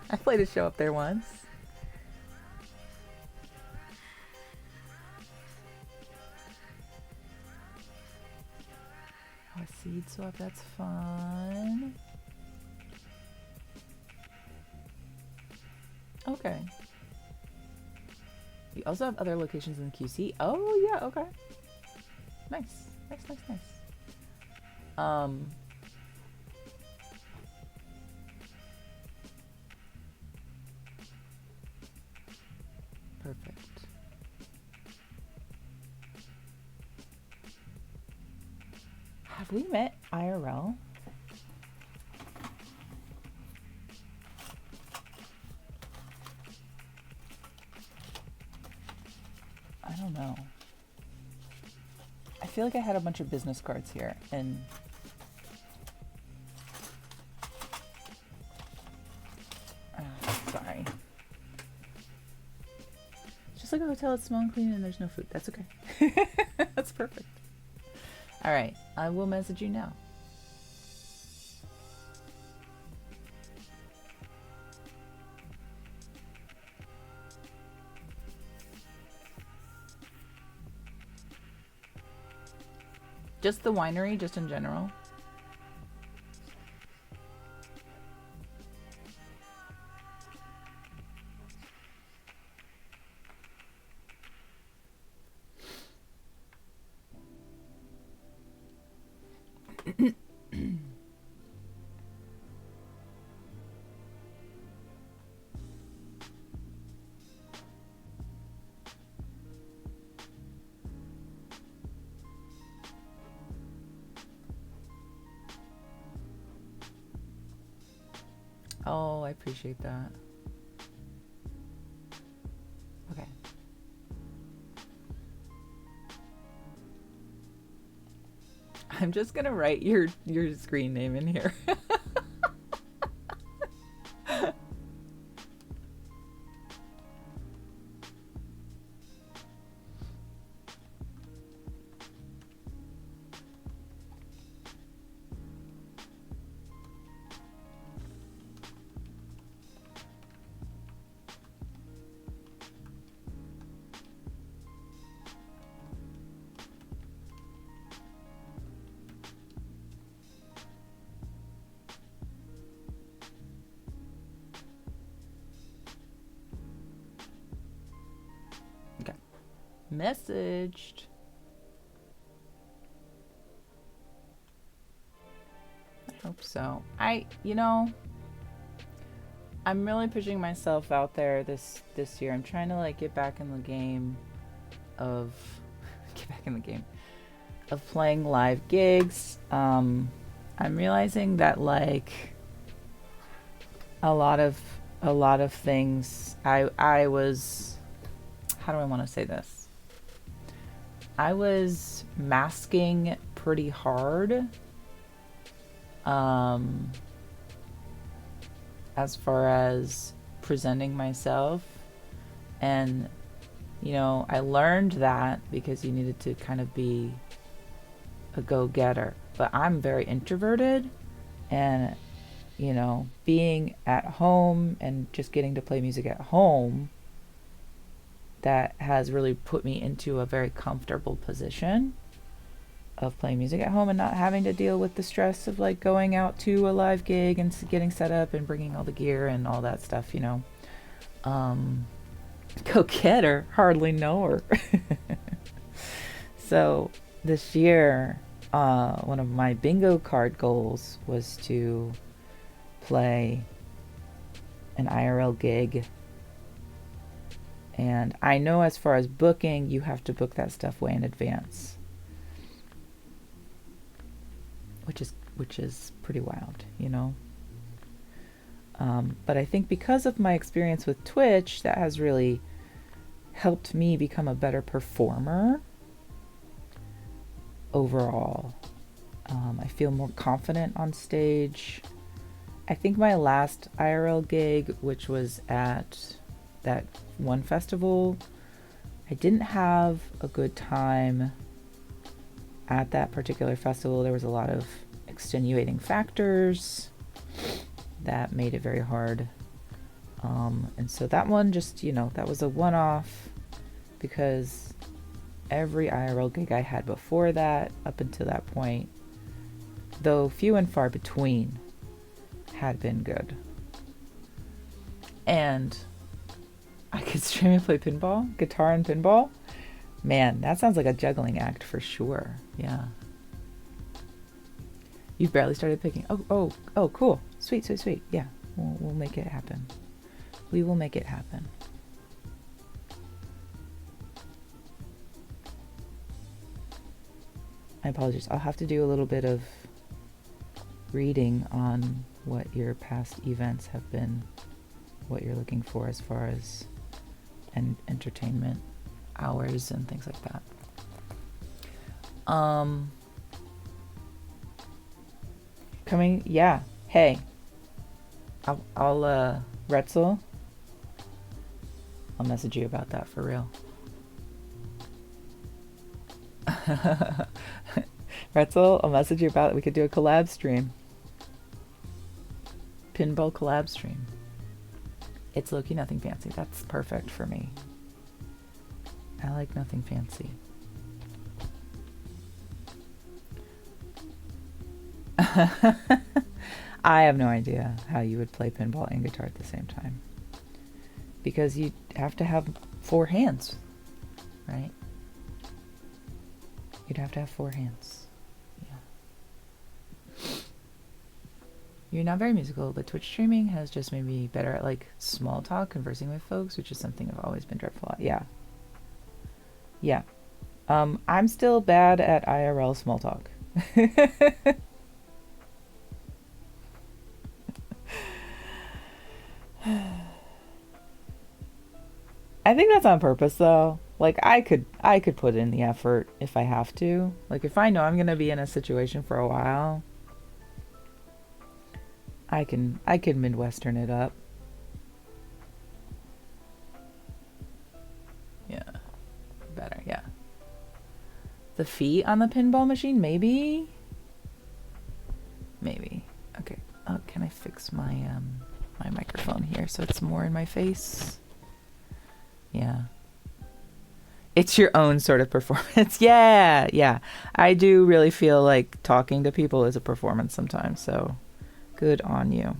I played a show up there once. Oh, a seed swap, that's fun. Okay. You also have other locations in the QC? Oh, yeah, okay. Nice. Nice, nice, nice. Perfect. Have we met IRL? I don't know. I feel like I had a bunch of business cards here, and sorry. It's just like a hotel, it's small and clean, and there's no food. That's okay. That's perfect. All right, I will message you now. Just the winery, just in general. Oh, I appreciate that. Okay. I'm just gonna write your screen name in here. Okay. Messaged. I hope so. I'm really pushing myself out there this year. I'm trying to like get back in the game of playing live gigs. I'm realizing that like a lot of things I was, how do I want to say this? I was masking pretty hard as far as presenting myself, and I learned that because you needed to kind of be a go-getter, but I'm very introverted, and being at home and just getting to play music at home, that has really put me into a very comfortable position of playing music at home and not having to deal with the stress of like going out to a live gig and getting set up and bringing all the gear and all that stuff, Go-getter, hardly know her. So this year, one of my bingo card goals was to play an IRL gig. And I know as far as booking, you have to book that stuff way in advance, which is pretty wild, but I think because of my experience with Twitch, that has really helped me become a better performer overall. I feel more confident on stage. I think my last IRL gig, which was at that one festival, I didn't have a good time at that particular festival. There was a lot of extenuating factors that made it very hard. And so that one just, that was a one-off, because every IRL gig I had before that, up until that point, though few and far between, had been good. And I could stream and play pinball, guitar and pinball. Man, that sounds like a juggling act for sure. Yeah. You've barely started picking. Oh, cool. Sweet. Yeah, we'll make it happen. We will make it happen. My apologies. I'll have to do a little bit of reading on what your past events have been, what you're looking for as far as entertainment hours and things like that. Coming, yeah. Hey, I'll Retzel, I'll message you about that for real. Retzel, I'll message you about it. We could do a collab stream. Pinball collab stream. It's low-key nothing fancy. That's perfect for me. I like nothing fancy. I have no idea how you would play pinball and guitar at the same time. Because you have to have 4 hands, right? You'd have to have 4 hands. Yeah. You're not very musical, but Twitch streaming has just made me better at like small talk, conversing with folks, which is something I've always been dreadful at. Yeah. Yeah. I'm still bad at IRL small talk. I think that's on purpose though. Like I could put in the effort if I have to. Like if I know I'm gonna be in a situation for a while, I can Midwestern it up. Yeah. Better, yeah. The feet on the pinball machine, maybe? Maybe. Okay. Oh, can I fix my my microphone here so it's more in my face? Yeah. It's your own sort of performance. Yeah. I do really feel like talking to people is a performance sometimes, so good on you.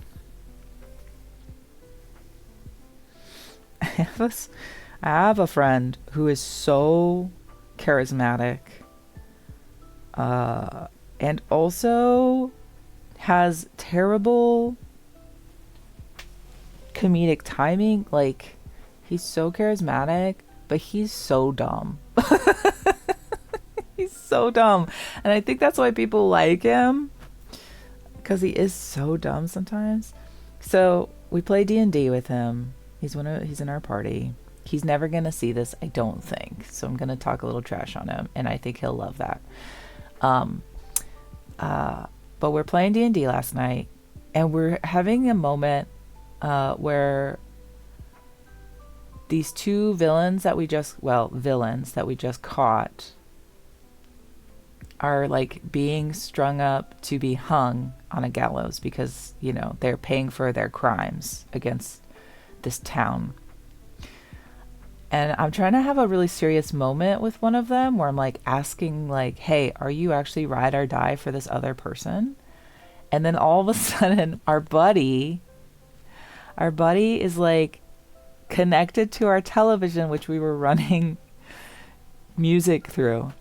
I have a friend who is so charismatic and also has terrible comedic timing. Like, he's so charismatic, but he's so dumb. He's so dumb. And I think that's why people like him, because he is so dumb sometimes. So we play D&D with him. He's in our party. He's never going to see this, I don't think. So I'm going to talk a little trash on him, and I think he'll love that. But we're playing D&D last night, and we're having a moment where these 2 villains that we just caught are like being strung up to be hung on a gallows because, you know, they're paying for their crimes against this town. And I'm trying to have a really serious moment with one of them where I'm like asking like, hey, are you actually ride or die for this other person? And then all of a sudden our buddy is like connected to our television, which we were running music through.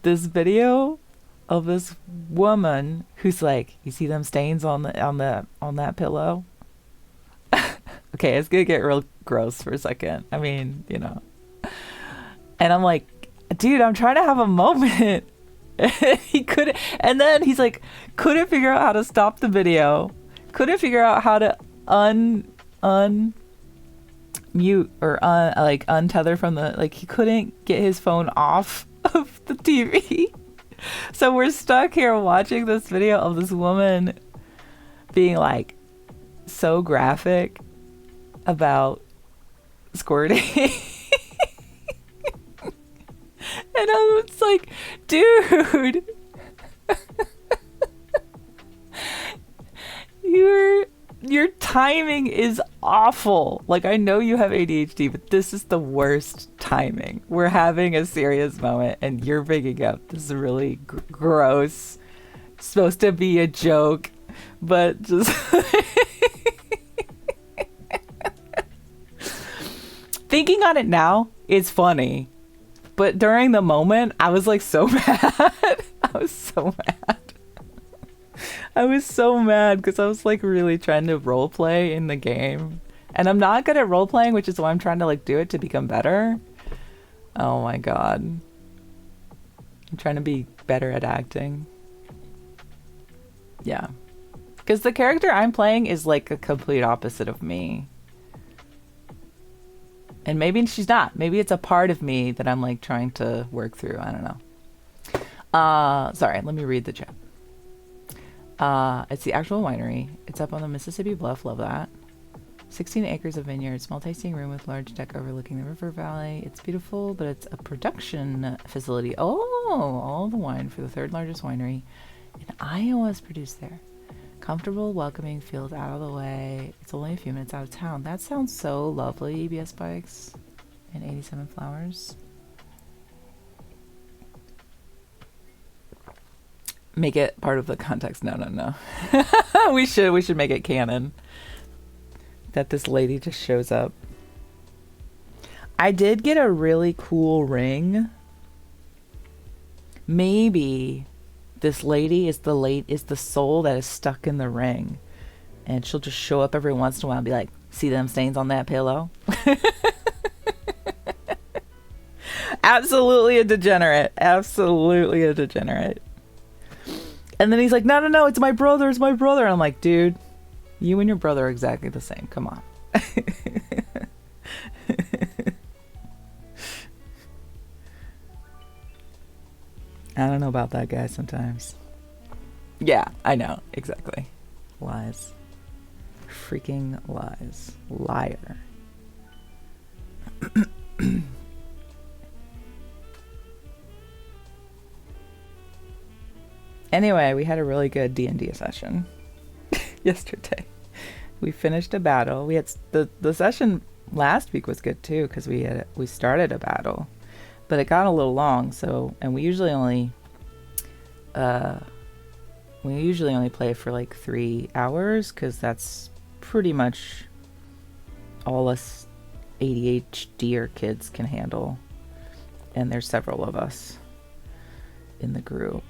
This video of this woman who's like, you see them stains on that pillow? Okay, it's gonna get real gross for a second. I mean, you know. And I'm like, dude, I'm trying to have a moment. He couldn't, and then he's like, couldn't figure out how to stop the video. Couldn't figure out how to unmute or untether from the, like, he couldn't get his phone off of the TV. So we're stuck here watching this video of this woman being like so graphic about squirting. And I was like, dude, your timing is awful. Like, I know you have ADHD, but this is the worst timing. We're having a serious moment and you're picking up this really gross, supposed to be a joke, but just Thinking on it now, it's funny. But during the moment, I was like so mad. I was so mad. I was so mad because I was like really trying to role play in the game. And I'm not good at role playing, which is why I'm trying to like do it to become better. Oh my god. I'm trying to be better at acting. Yeah. Because the character I'm playing is like a complete opposite of me. And maybe she's not. Maybe it's a part of me that I'm like trying to work through. I don't know. Sorry, let me read the chat. It's the actual winery. It's up on the Mississippi Bluff. Love that. 16 acres of vineyards, small tasting room with large deck overlooking the river valley. It's beautiful, but it's a production facility. Oh, all the wine for the third largest winery in Iowa is produced there. Comfortable, welcoming, field out of the way. It's only a few minutes out of town. That sounds so lovely, EBS Bikes and 87 Flowers. Make it part of the context. No. we should make it canon. That this lady just shows up. I did get a really cool ring. Maybe this lady is the soul that is stuck in the ring, and she'll just show up every once in a while and be like, "See them stains on that pillow?" Absolutely a degenerate. Absolutely a degenerate. And then he's like, no, it's my brother. It's my brother. And I'm like, dude, you and your brother are exactly the same. Come on. I don't know about that guy sometimes. Yeah, I know. Exactly. Lies. Freaking lies. Liar. Anyway, we had a really good D&D session yesterday. We finished a battle. We had the session last week was good too because we started a battle, but it got a little long. So, and we usually only play for like 3 hours because that's pretty much all us ADHD kids can handle, and there's several of us in the group.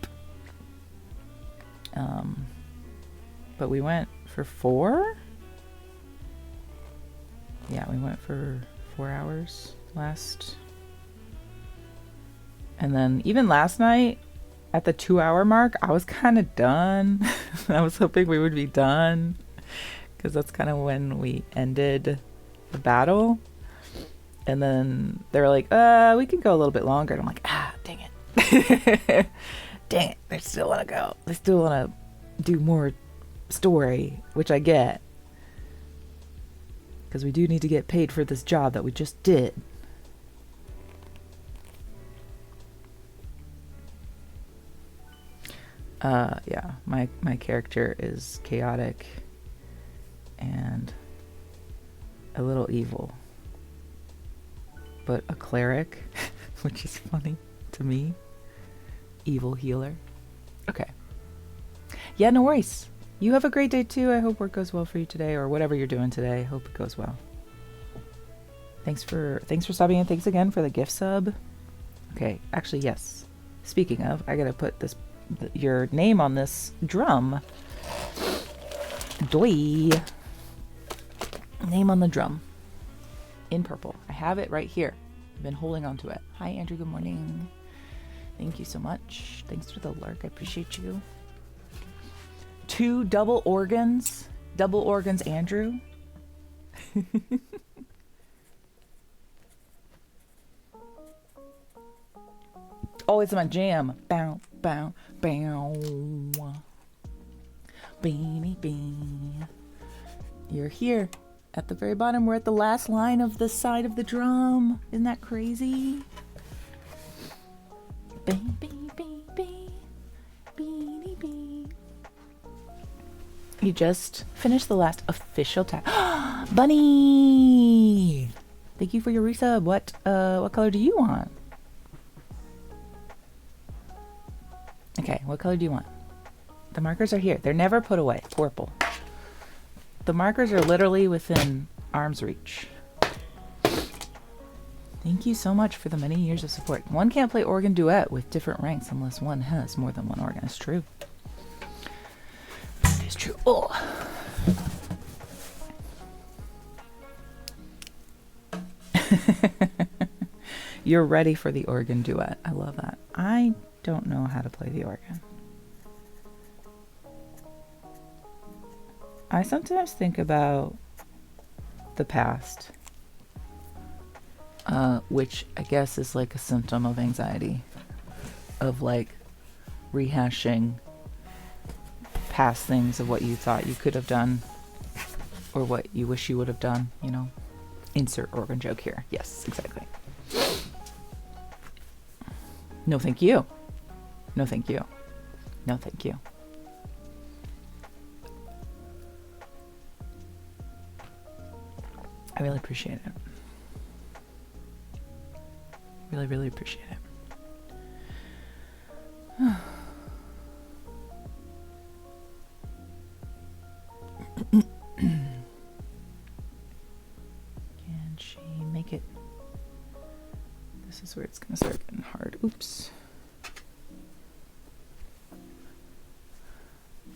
But we went for 4. Yeah, we went for 4 hours last. And then even last night at the 2-hour mark, I was kind of done. I was hoping we would be done because that's kind of when we ended the battle. And then they were like, we can go a little bit longer. And I'm like, dang it. Dang it, they still want to go. They still want to do more story, which I get. Because we do need to get paid for this job that we just did. Yeah, my character is chaotic and a little evil. But a cleric, which is funny to me. Evil healer. Okay. Yeah, no worries. You have a great day too. I hope work goes well for you today, or whatever you're doing today. Hope it goes well. Thanks for stopping in. Thanks again for the gift sub. Okay, actually yes. Speaking of, I gotta put your name on this drum. Doi. Name on the drum. In purple. I have it right here. I've been holding on to it. Hi Andrew, good morning. Thank you so much. Thanks for the lurk. I appreciate you. 2 double organs. Double organs, Andrew. Oh, it's my jam. Bow, bow, bow. Beanie bee. You're here. At the very bottom, we're at the last line of the side of the drum. Isn't that crazy? You just finished the last official tag. Bunny! Thank you for your resub. What color do you want? Okay, what color do you want? The markers are here. They're never put away. Purple. The markers are literally within arm's reach. Thank you so much for the many years of support. One can't play organ duet with different ranks unless one has more than one organ. It's true. It is true. Oh. You're ready for the organ duet. I love that. I don't know how to play the organ. I sometimes think about the past, which I guess is like a symptom of anxiety, of like rehashing past things of what you thought you could have done or what you wish you would have done, you know. Insert organ joke here. Yes, exactly. No, thank you. No, thank you. No, thank you. I really appreciate it. Really, really appreciate it. Can she make it? This is where it's gonna start getting hard. Oops.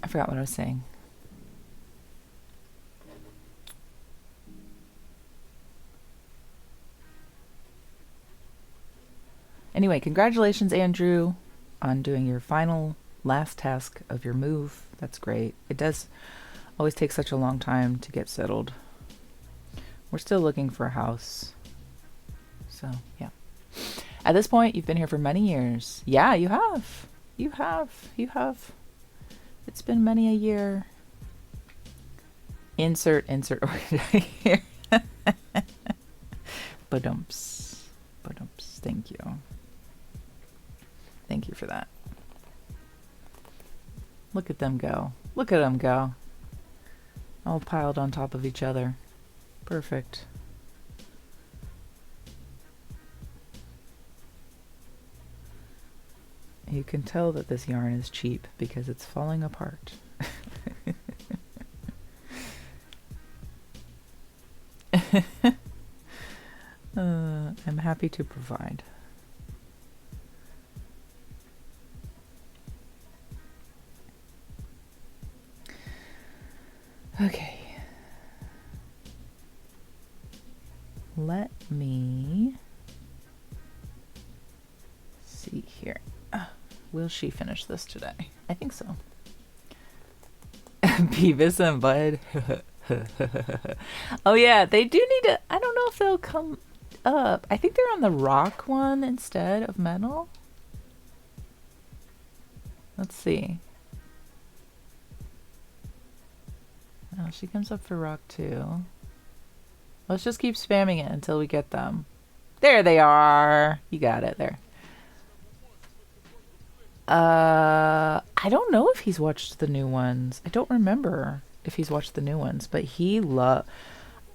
I forgot what I was saying. Anyway, congratulations, Andrew, on doing your final last task of your move. That's great. It does always take such a long time to get settled. We're still looking for a house. So, yeah. At this point, you've been here for many years. Yeah, you have. You have. You have. It's been many a year. Insert right here. Badumps. Badumps. Thank you. Thank you for that. Look at them go. Look at them go. All piled on top of each other. Perfect. You can tell that this yarn is cheap because it's falling apart. I'm happy to provide. Okay. Let me see here. Will she finish this today? I think so. Beavis and Bud. Oh yeah, they do need to. I don't know if they'll come up. I think they're on the rock one instead of metal. Let's see. Oh, she comes up for rock too. Let's just keep spamming it until we get them. There they are. You got it there. I don't know if he's watched the new ones. I don't remember if he's watched the new ones, but he loved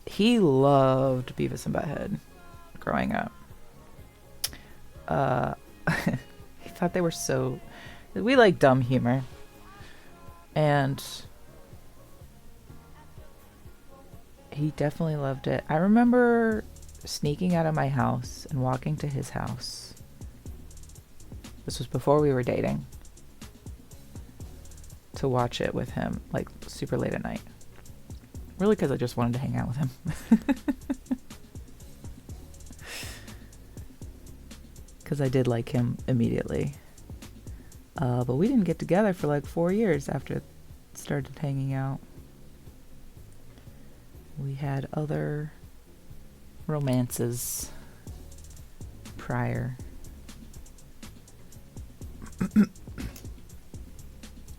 Beavis and Butthead growing up. He thought they were so. We like dumb humor, and he definitely loved it. I remember sneaking out of my house and walking to his house. This was before we were dating. To watch it with him, like super late at night. Really, because I just wanted to hang out with him. Because I did like him immediately. But we didn't get together for like 4 years after it started hanging out. We had other romances prior.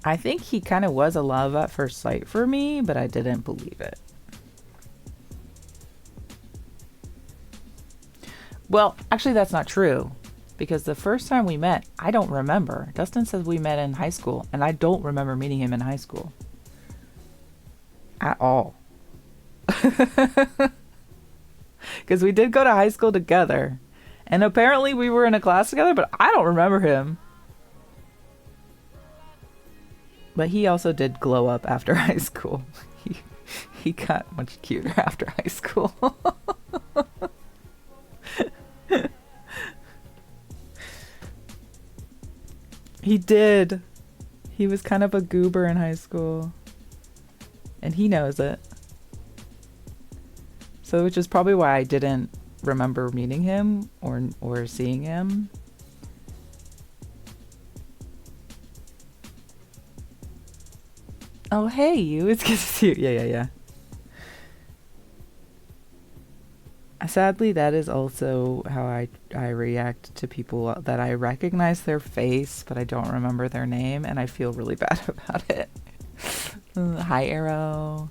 I think he kind of was a love at first sight for me, but I didn't believe it. Well, actually that's not true, because the first time we met, I don't remember. Dustin says we met in high school, and I don't remember meeting him in high school. At all. Because we did go to high school together, and apparently we were in a class together, but I don't remember him. But he also did glow up after high school. He got much cuter after high school. He did. He was kind of a goober in high school. And he knows it. So which is probably why I didn't remember meeting him or seeing him. Oh, hey, you. It's good to see you. Yeah. Sadly, that is also how I react to people that I recognize their face, but I don't remember their name, and I feel really bad about it. Hi, Arrow.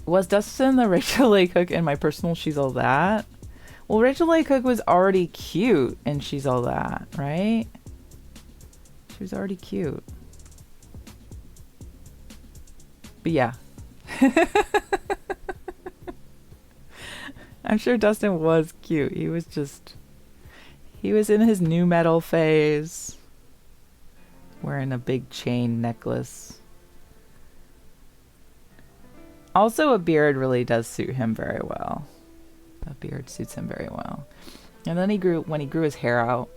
Was Dustin the Rachel Leigh Cook in my personal She's All That? Well, Rachel Leigh Cook was already cute in She's All That, right? She was already cute. But yeah. I'm sure Dustin was cute. He was in his new metal phase. Wearing a big chain necklace. Also, a beard really does suit him very well. A beard suits him very well. And then when he grew his hair out.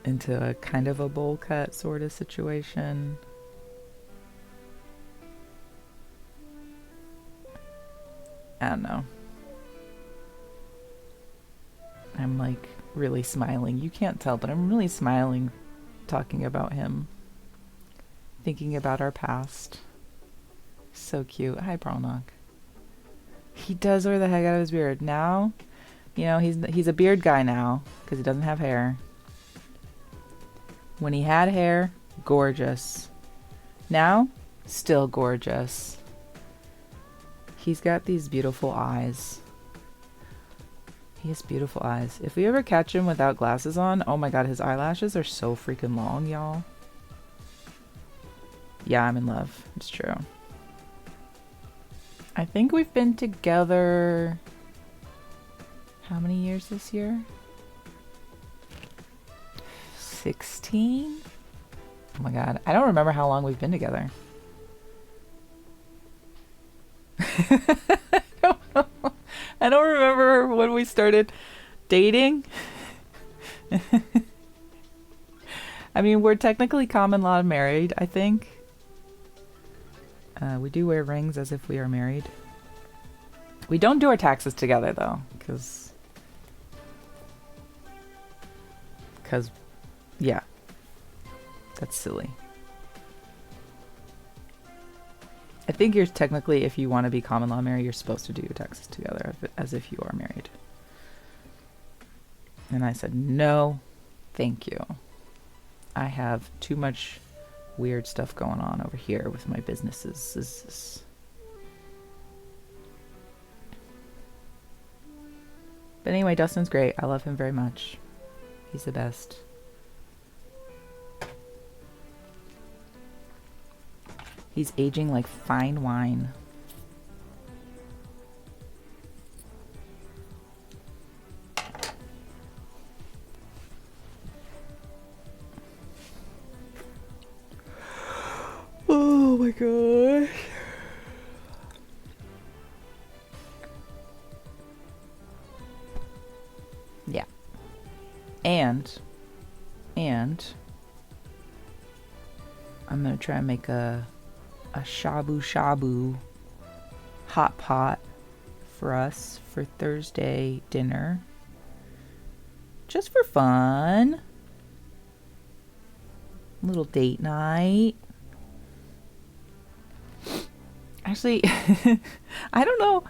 Into a kind of a bowl cut sort of situation. I don't know. I'm like really smiling. You can't tell, but I'm really smiling talking about him. Thinking about our past. So cute. Hi, Pralnok. He does wear the heck out of his beard. Now, you know, he's a beard guy now because he doesn't have hair. When he had hair, gorgeous. Now, still gorgeous. He's got these beautiful eyes. He has beautiful eyes. If we ever catch him without glasses on, oh my god, his eyelashes are so freaking long, y'all. Yeah, I'm in love. It's true. I think we've been together... How many years this year? 16? Oh my god. I don't remember how long we've been together. I don't remember when we started dating. I mean, we're technically common law married, I think. We do wear rings as if we are married. We don't do our taxes together, though, because, yeah, that's silly. I think you're technically, if you want to be common law married, you're supposed to do your taxes together as if you are married. And I said, no, thank you. I have too much weird stuff going on over here with my businesses. But anyway, Dustin's great. I love him very much. He's the best. He's aging like fine wine. Oh my gosh. Yeah. And I'm gonna try and make a shabu shabu hot pot for us for Thursday dinner. Just for fun. Little date night. Actually, I don't know.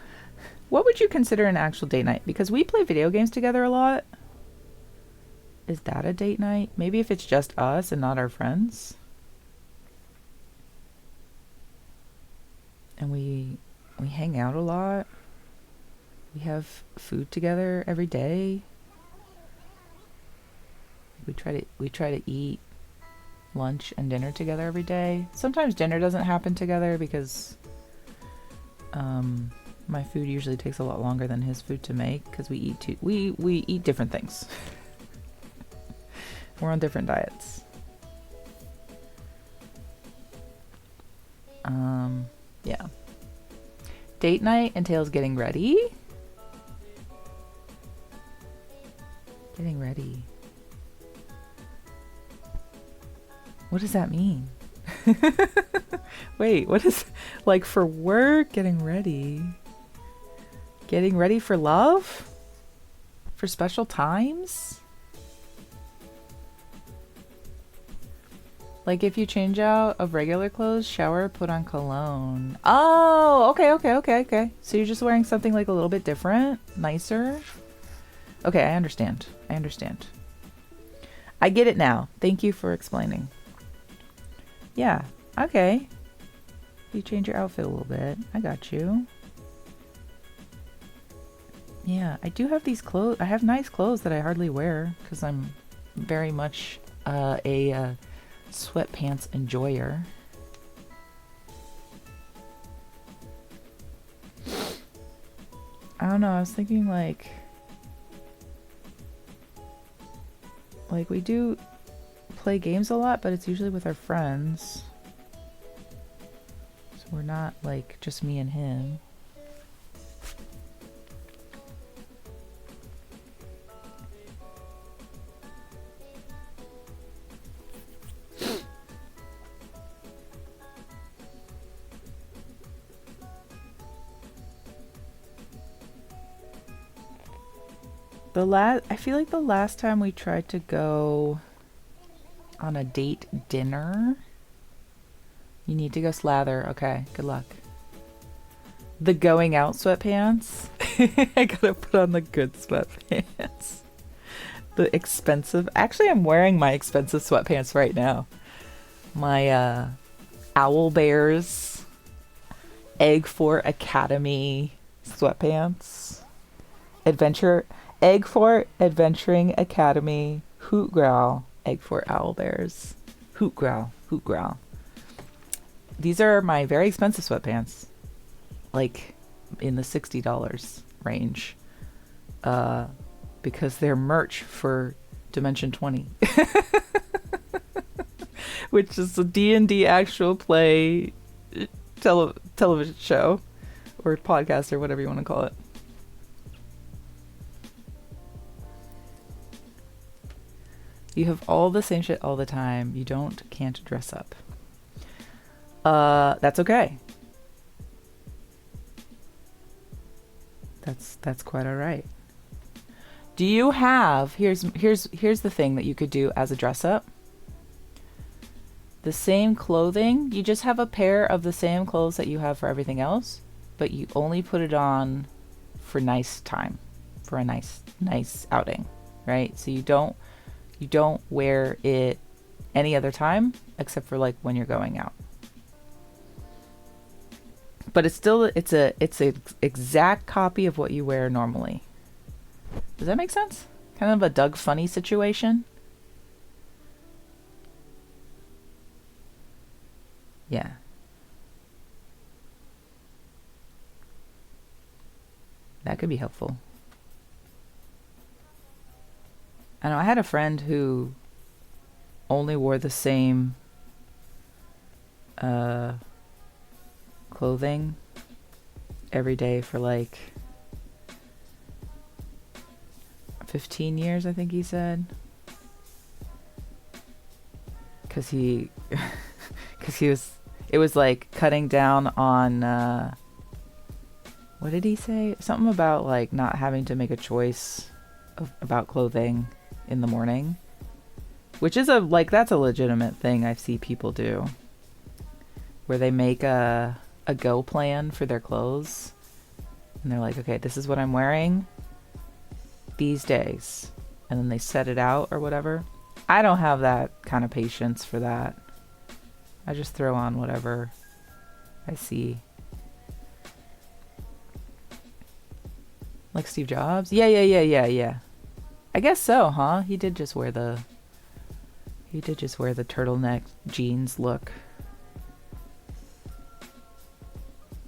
What would you consider an actual date night? Because we play video games together a lot. Is that a date night? Maybe if it's just us and not our friends. And we hang out a lot. We have food together every day. We try to eat lunch and dinner together every day. Sometimes dinner doesn't happen together because my food usually takes a lot longer than his food to make because we eat different things. We're on different diets. Yeah. Date night entails getting ready? Getting ready. What does that mean? Wait, what is, like, for work, getting ready? Getting ready for love? For special times? Like if you change out of regular clothes, shower, put on cologne. Oh, okay. So you're just wearing something like a little bit different, nicer. Okay, I understand. I get it now. Thank you for explaining. Yeah, okay. You change your outfit a little bit. I got you. Yeah, I do have these clothes. I have nice clothes that I hardly wear because I'm very much a sweatpants enjoyer. I don't know. I was thinking like we do play games a lot, but it's usually with our friends. So we're not like just me and him. I feel like the last time we tried to go on a date dinner, you need to go slather. Okay, good luck. The going out sweatpants. I gotta put on the good sweatpants. The expensive. Actually, I'm wearing my expensive sweatpants right now. My Owl Bears Egg Fort Academy sweatpants. Egg Fort Adventuring Academy Hoot Growl Egg Fort Owl Bears. Hoot Growl. These are my very expensive sweatpants. Like in the $60 range. Because they're merch for Dimension 20. Which is a D&D actual play television show. Or podcast or whatever you want to call it. You have all the same shit all the time. You can't dress up. That's okay. That's quite all right. Do you have, here's the thing that you could do as a dress up. The same clothing, you just have a pair of the same clothes that you have for everything else, but you only put it on for nice time, for a nice outing, right? So you don't wear it any other time except for like when you're going out. But it's a exact copy of what you wear normally. Does that make sense? Kind of a Doug Funny situation. Yeah. That could be helpful. I know I had a friend who only wore the same clothing every day for like 15 years, I think he said. Because it was like cutting down on, what did he say? Something about like not having to make a choice about clothing in the morning, which is that's a legitimate thing I see people do, where they make a go plan for their clothes and they're like, okay, this is what I'm wearing these days, and then they set it out or whatever. I don't have that kind of patience for that. I just throw on whatever I see. Like Steve Jobs? Yeah. I guess so, huh? He did just wear the turtleneck jeans look,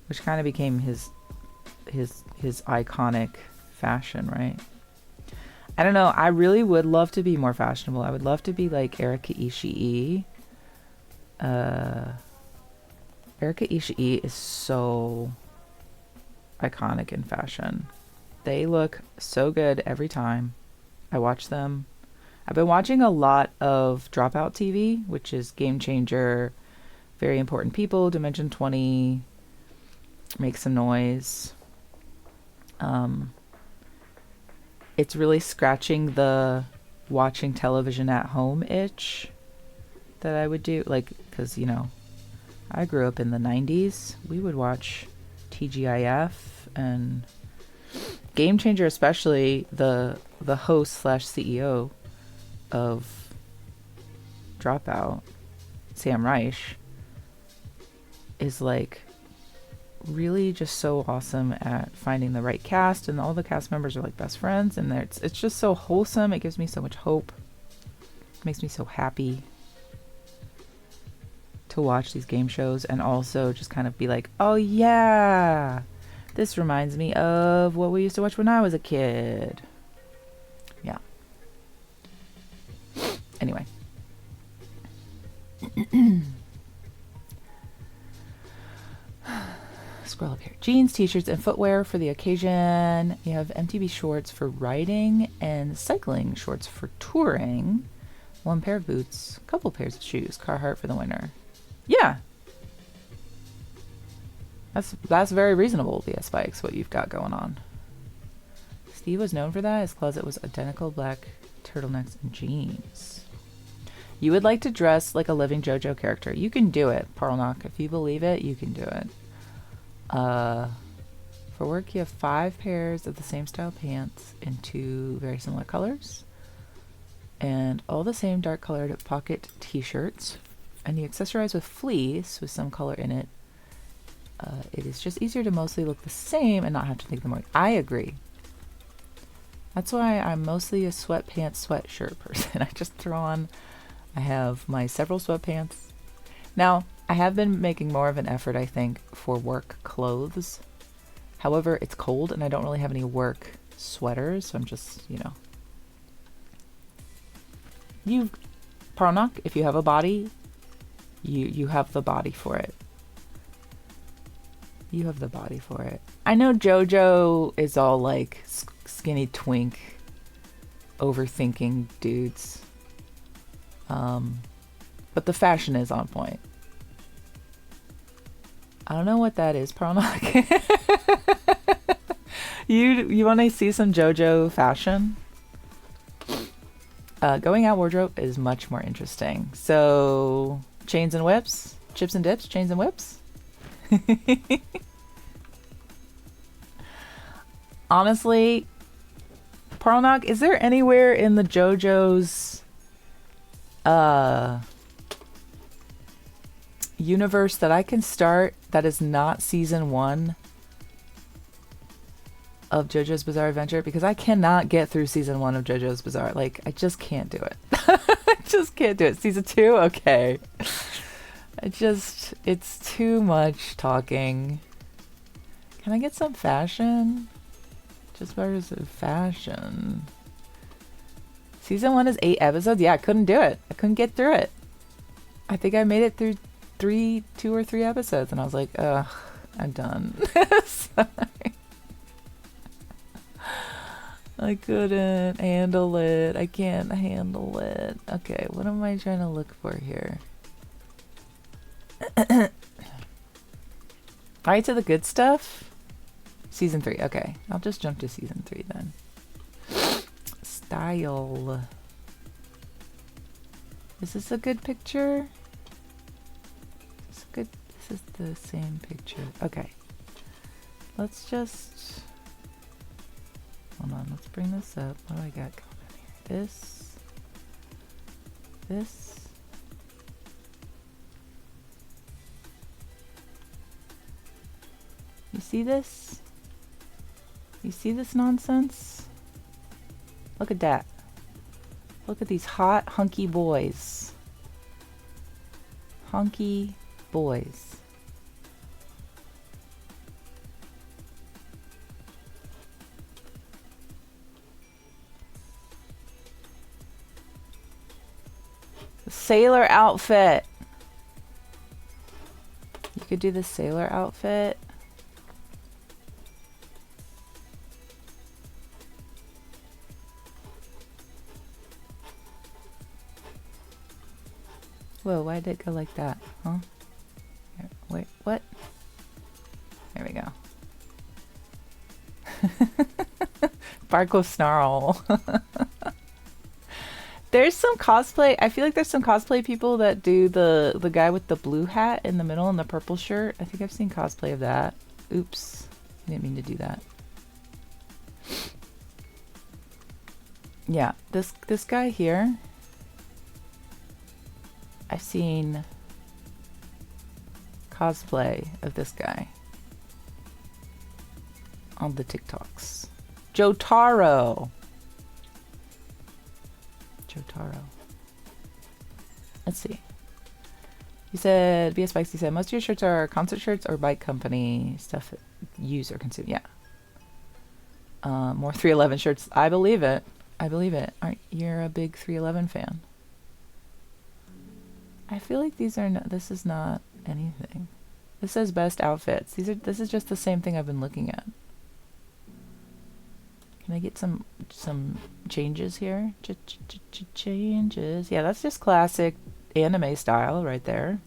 which kind of became his iconic fashion, right? I don't know. I really would love to be more fashionable. I would love to be like Erika Ishii. Erika Ishii is so iconic in fashion. They look so good every time I watch them. I've been watching a lot of Dropout TV, which is Game Changer, Very Important People, Dimension 20, Make Some Noise. It's really scratching the watching television at home itch that I would do. Like, because, you know, I grew up in the 90s. We would watch TGIF and Game Changer, especially the host slash CEO of Dropout, Sam Reich, is like really just so awesome at finding the right cast, and all the cast members are like best friends, and it's just so wholesome. It gives me so much hope. It makes me so happy to watch these game shows and also just kind of be like, oh yeah, this reminds me of what we used to watch when I was a kid. Yeah. Anyway. Scroll up here. Jeans, t-shirts, and footwear for the occasion. You have MTB shorts for riding and cycling shorts for touring. 1 pair of boots, a couple pairs of shoes. Carhartt for the winter. Yeah. That's very reasonable, BS Spikes, what you've got going on. Steve was known for that. His closet was identical black turtlenecks and jeans. You would like to dress like a living JoJo character. You can do it, Parlnock. If you believe it, you can do it. For work, you have 5 pairs of the same style pants in 2 very similar colors. And all the same dark colored pocket t-shirts. And you accessorize with fleece with some color in it. It is just easier to mostly look the same and not have to think the more. I agree. That's why I'm mostly a sweatpants, sweatshirt person. I just throw on, I have my several sweatpants. Now, I have been making more of an effort, I think, for work clothes. However, it's cold and I don't really have any work sweaters, so I'm just, you know. Parlnock, if you have a body, you have the body for it. You have the body for it. I know JoJo is all like skinny twink, overthinking dudes. But the fashion is on point. I don't know what that is, Parlnock. You want to see some JoJo fashion? Going out wardrobe is much more interesting. So, chains and whips, chips and dips, chains and whips. Honestly, Parlnock, is there anywhere in the JoJo's universe that I can start that is not season 1 of JoJo's Bizarre Adventure? Because I cannot get through season 1 of JoJo's Bizarre. Like, I just can't do it. I just can't do it. Season 2? Okay. It's too much talking. Can I get some fashion? Just where's the fashion? Season 1 is 8 episodes? Yeah, I couldn't do it. I couldn't get through it. I think I made it through 2 or 3 episodes, and I was like, ugh, I'm done. Sorry. I couldn't handle it. I can't handle it. Okay, what am I trying to look for here? Alright, to the good stuff. Season 3. Okay, I'll just jump to season 3 then. Style. Is this a good picture? Is this good? This is the same picture. Okay. Let's just... Hold on, let's bring this up. What do I got going on here? This. You see this? You see this nonsense? Look at that. Look at these hot, hunky boys. Hunky boys. The sailor outfit. You could do the sailor outfit. Whoa, why did it go like that? Huh? Here, wait, what? There we go. Barco Snarl. There's some cosplay. I feel like there's some cosplay people that do the guy with the blue hat in the middle and the purple shirt. I think I've seen cosplay of that. Oops. I didn't mean to do that. Yeah, this guy here. I've seen cosplay of this guy on the TikToks. Jotaro. Jotaro. Let's see. You said, BS Bikes, you said, most of your shirts are concert shirts or bike company stuff that use or consume. Yeah. More 311 shirts. I believe it. I believe it. Aren't you're a big 311 fan? I feel like these are not, this is not anything. This says best outfits. This is just the same thing I've been looking at. Can I get some changes here? Changes. Yeah, that's just classic anime style right there.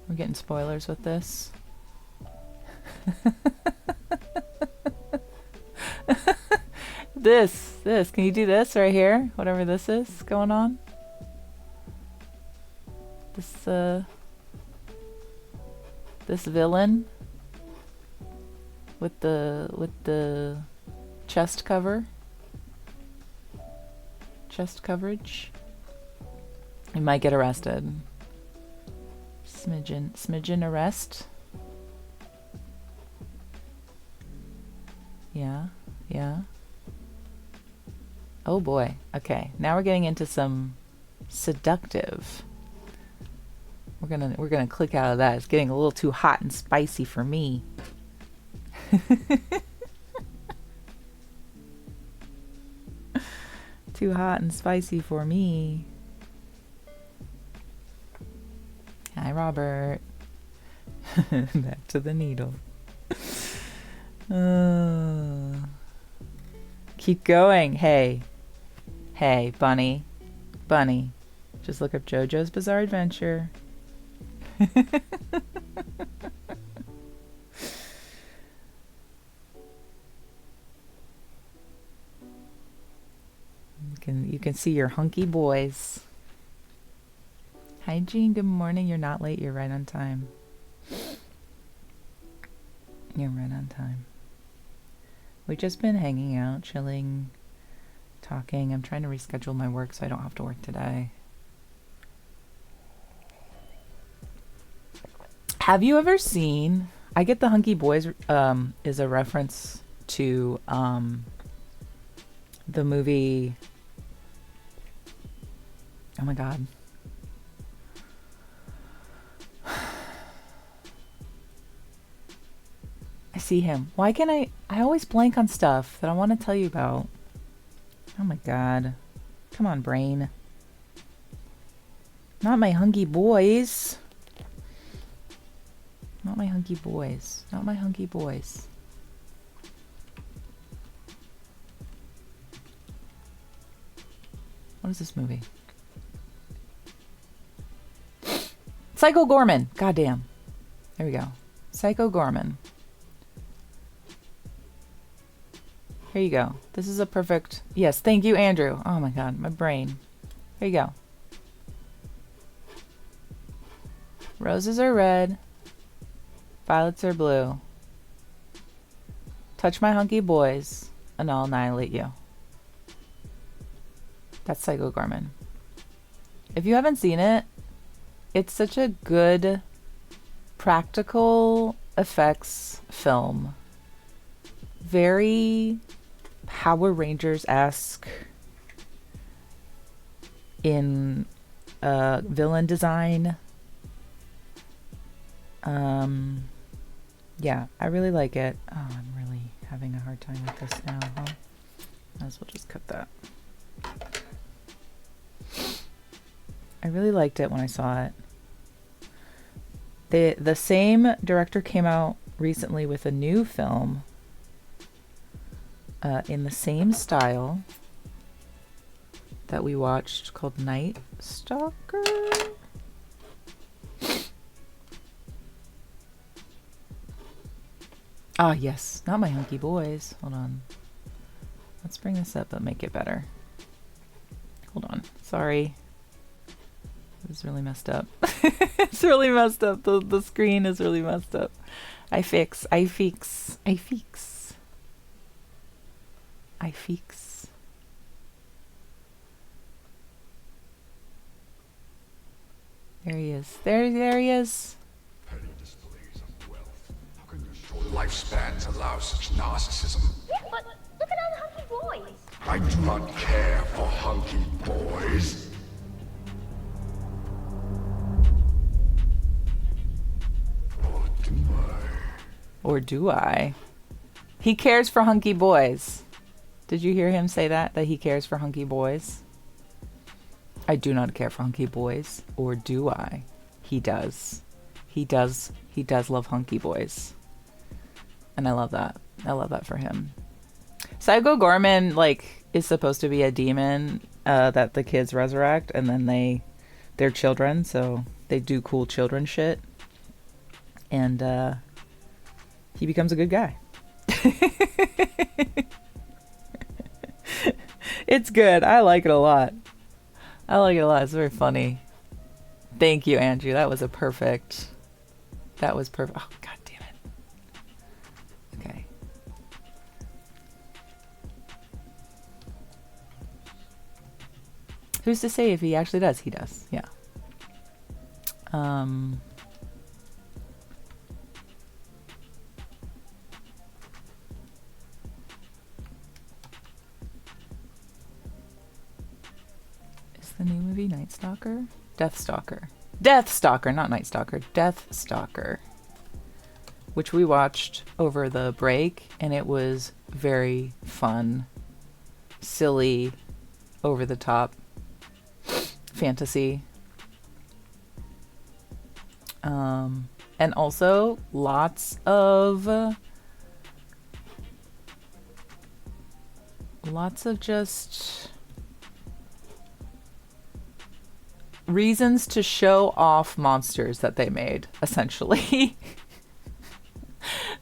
We're getting spoilers with this. This. Can you do this right here? Whatever this is going on. This villain with the chest cover. Chest coverage. You might get arrested. Smidgen arrest. Yeah. Oh boy. Okay, now we're getting into some seductive. We're gonna click out of that. It's getting a little too hot and spicy for me. Too hot and spicy for me. Hi, Robert. Back to the needle. Keep going. Hey, bunny. Just look up JoJo's Bizarre Adventure. You can see your hunky boys. Hi, Jean. Good morning. You're not late. You're right on time. You're right on time. We've just been hanging out, chilling, talking. I'm trying to reschedule my work so I don't have to work today. Have you ever seen... I get the hunky boys is a reference to the movie... Oh my god. I see him. Why can't I always blank on stuff that I want to tell you about. Oh my god. Come on, brain. Not my hunky boys. Not my hunky boys. Not my hunky boys. What is this movie? Psycho Gorman. Goddamn. There we go. Psycho Gorman. Here you go. This is a perfect... Yes, thank you, Andrew. Oh my god, my brain. Here you go. Roses are red. Violets are blue. Touch my hunky boys, and I'll annihilate you. That's Psycho Gorman. If you haven't seen it, it's such a good practical effects film. Very Power Rangers-esque in villain design. Yeah, I really like it. Oh, I'm really having a hard time with this now, huh? Might as well just cut that. I really liked it when I saw it. The same director came out recently with a new film in the same style that we watched called Night Stalker. Ah, yes. Not My Hunky Boys. Hold on. Let's bring this up but make it better. Hold on. Sorry. This is really messed up. It's really messed up. The screen is really messed up. I fix. There he is. There he is. Petty displays of wealth. How can your short lifespans allow such narcissism? Yeah, but look at all the hunky boys. I do not care for hunky boys. Or do I? He cares for hunky boys. Did you hear him say that? That he cares for hunky boys? I do not care for hunky boys. Or do I? He does. He does love hunky boys. And I love that. I love that for him. Psycho Gorman, like, is supposed to be a demon that the kids resurrect. And then they're children. So they do cool children shit. And, he becomes a good guy. It's good. I like it a lot. It's very funny. Thank you, Andrew. That was perfect. Oh, god damn it. Okay. Who's to say if he actually does? He does. Yeah. The new movie Night Stalker? Death Stalker, not Night Stalker. Death Stalker. Which we watched over the break, and it was very fun, silly, over the top fantasy. And also lots of just reasons to show off monsters that they made, essentially.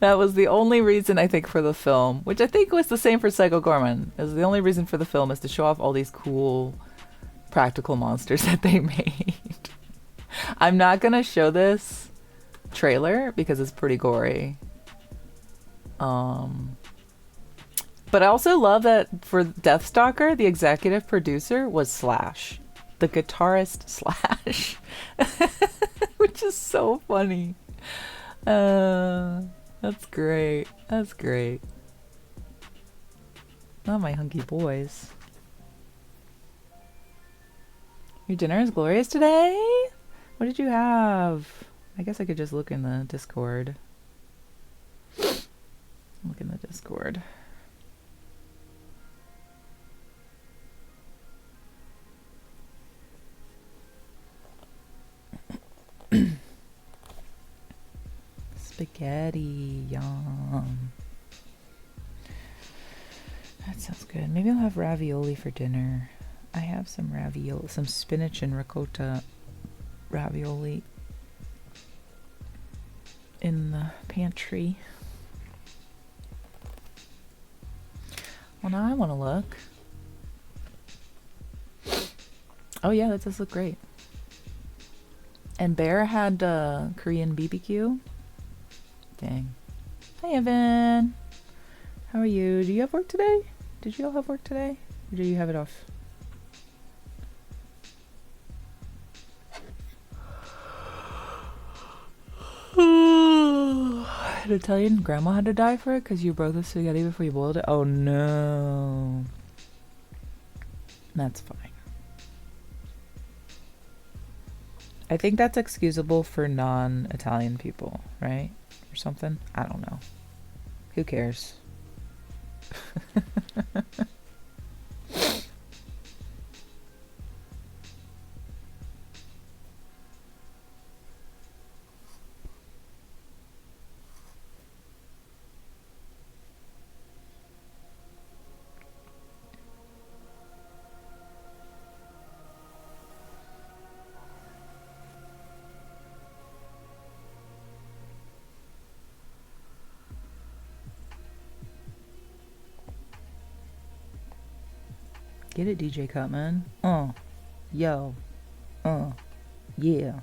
That was the only reason, I think, for the film, which I think was the same for Psycho Gorman. Is the only reason for the film is to show off all these cool practical monsters that they made. I'm not gonna show this trailer because it's pretty gory. But I also love that for Deathstalker, the executive producer was Slash. The guitarist Slash. Which is so funny. That's great. Not my hunky boys. Your dinner is glorious today? What did you have? I guess I could just look in the Discord. Spaghetti, yum. That sounds good. Maybe I'll have ravioli for dinner. I have some ravioli, some spinach and ricotta ravioli in the pantry. Well, now I want to look. Oh yeah, that does look great. And Bear had Korean BBQ. Dang. Hi, Evan. How are you? Do you have work today? Did you all have work today? Or do you have it off? An Italian grandma had to die for it because you broke the spaghetti before you boiled it? Oh no. That's fine. I think that's excusable for non-Italian people, right? Or something? I don't know. Who cares? Get it, DJ Cutman. Yo. Yeah.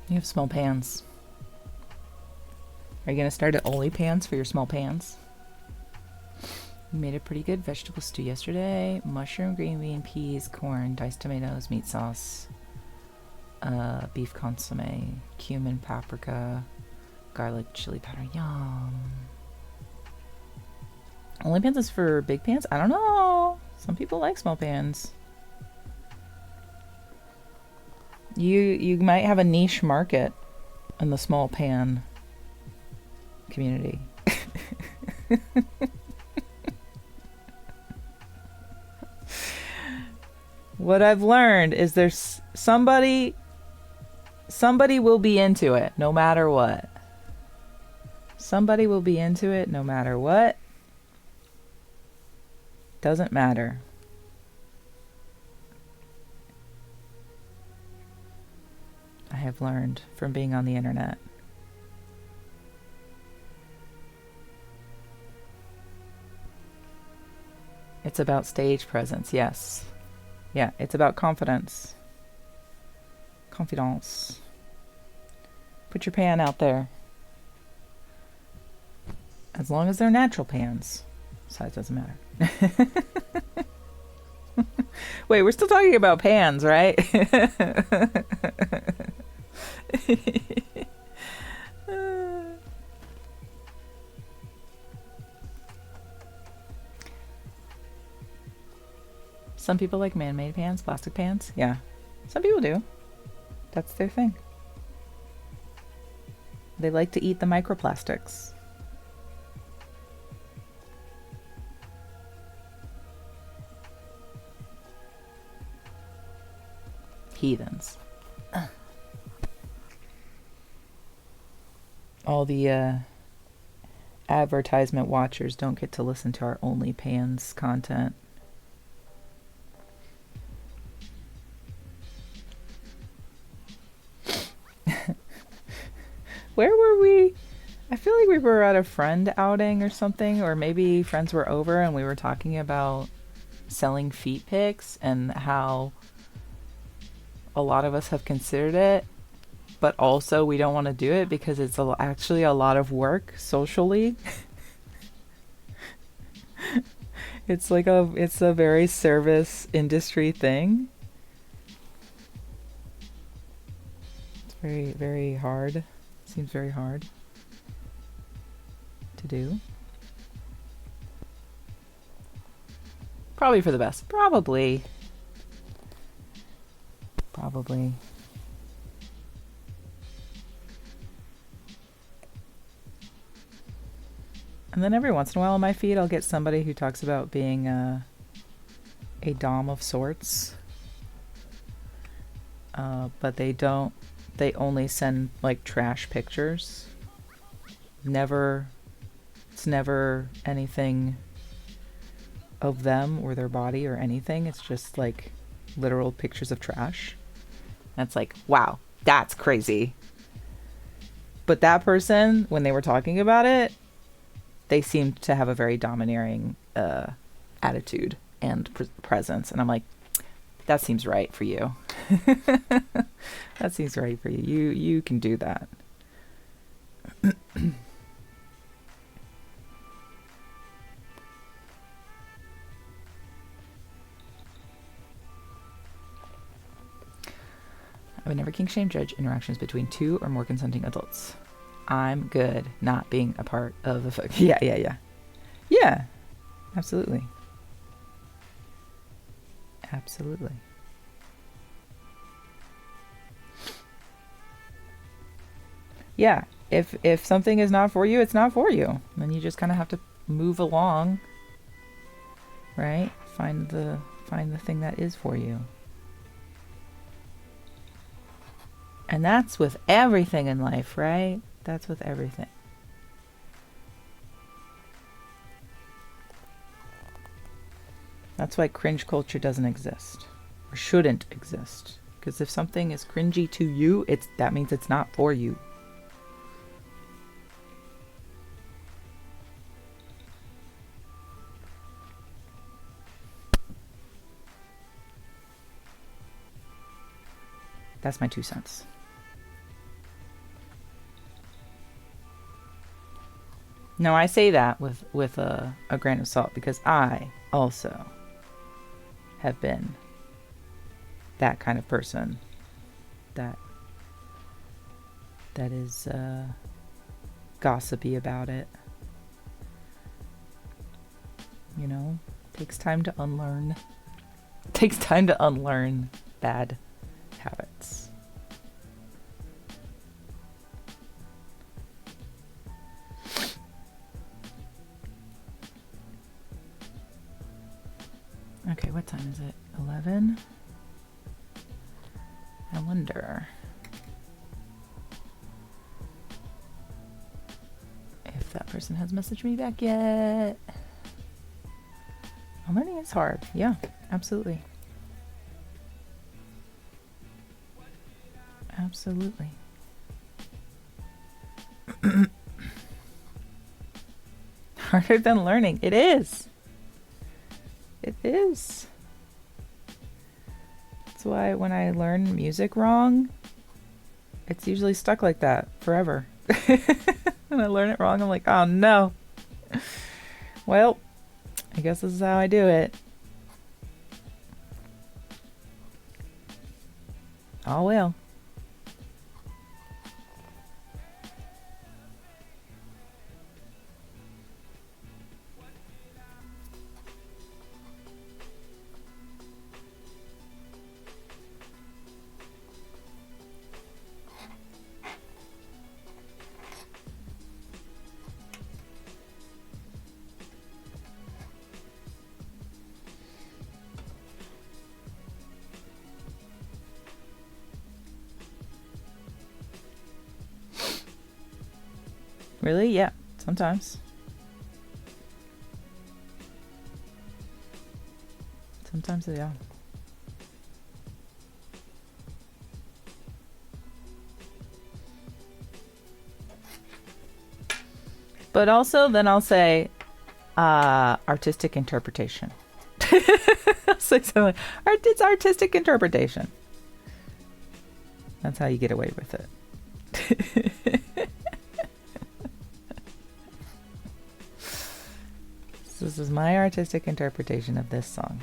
You have small pans. Are you gonna start at only pans for your small pans? You made a pretty good vegetable stew yesterday. Mushroom, green bean, peas, corn, diced tomatoes, meat sauce, beef consomme, cumin, paprika, garlic, chili powder. Yum. Only pans is for big pans? I don't know. Some people like small pans. You might have a niche market in the small pan community. What I've learned is there's somebody will be into it no matter what. Somebody will be into it no matter what. Doesn't matter. I have learned from being on the internet. It's about stage presence, yes. Yeah, it's about confidence. Confidence. Put your pan out there. As long as they're natural pans. Size doesn't matter. Wait, we're still talking about pans, right? Some people like man-made pans, plastic pans. Yeah, some people do. That's their thing. They like to eat the microplastics. Heathens. All the advertisement watchers don't get to listen to our OnlyPans content. Where were we? I feel like we were at a friend outing or something, or maybe friends were over and we were talking about selling feet pics and how a lot of us have considered it, but also we don't want to do it because it's actually a lot of work socially. It's a very service industry thing. It's very, very hard. Seems very hard to do. Probably for the best. Probably. And then every once in a while on my feed, I'll get somebody who talks about being a dom of sorts. But they only send like trash pictures. It's never anything of them or their body or anything. It's just like literal pictures of trash. And it's like, wow, that's crazy. But that person, when they were talking about it, they seemed to have a very domineering attitude and presence. And I'm like, that seems right for you. That seems right for you. You can do that. I would never kink shame judge interactions between 2 or more consenting adults. I'm good not being a part of the Yeah, absolutely. Absolutely. Yeah, if something is not for you, it's not for you. Then you just kind of have to move along, right? Find the thing that is for you. And that's with everything in life, right? That's with everything. That's why cringe culture doesn't exist, or shouldn't exist, Because if something is cringy to you, that means it's not for you. That's my 2 cents. No, I say that with a grain of salt because I also have been that kind of person that is gossipy about it. You know, takes time to unlearn. Takes time to unlearn bad habits. Okay, what time is it? 11? I wonder if that person has messaged me back yet. Learning is hard. Yeah, absolutely. Absolutely. Harder than learning. It is. It is. That's why when I learn music wrong, it's usually stuck like that forever. When I learn it wrong, I'm like, oh no. Well, I guess this is how I do it. Oh well. Really? Yeah, sometimes. Sometimes, yeah. But also, then I'll say, artistic interpretation. I'll say something like, it's artistic interpretation. That's how you get away with it. This is my artistic interpretation of this song.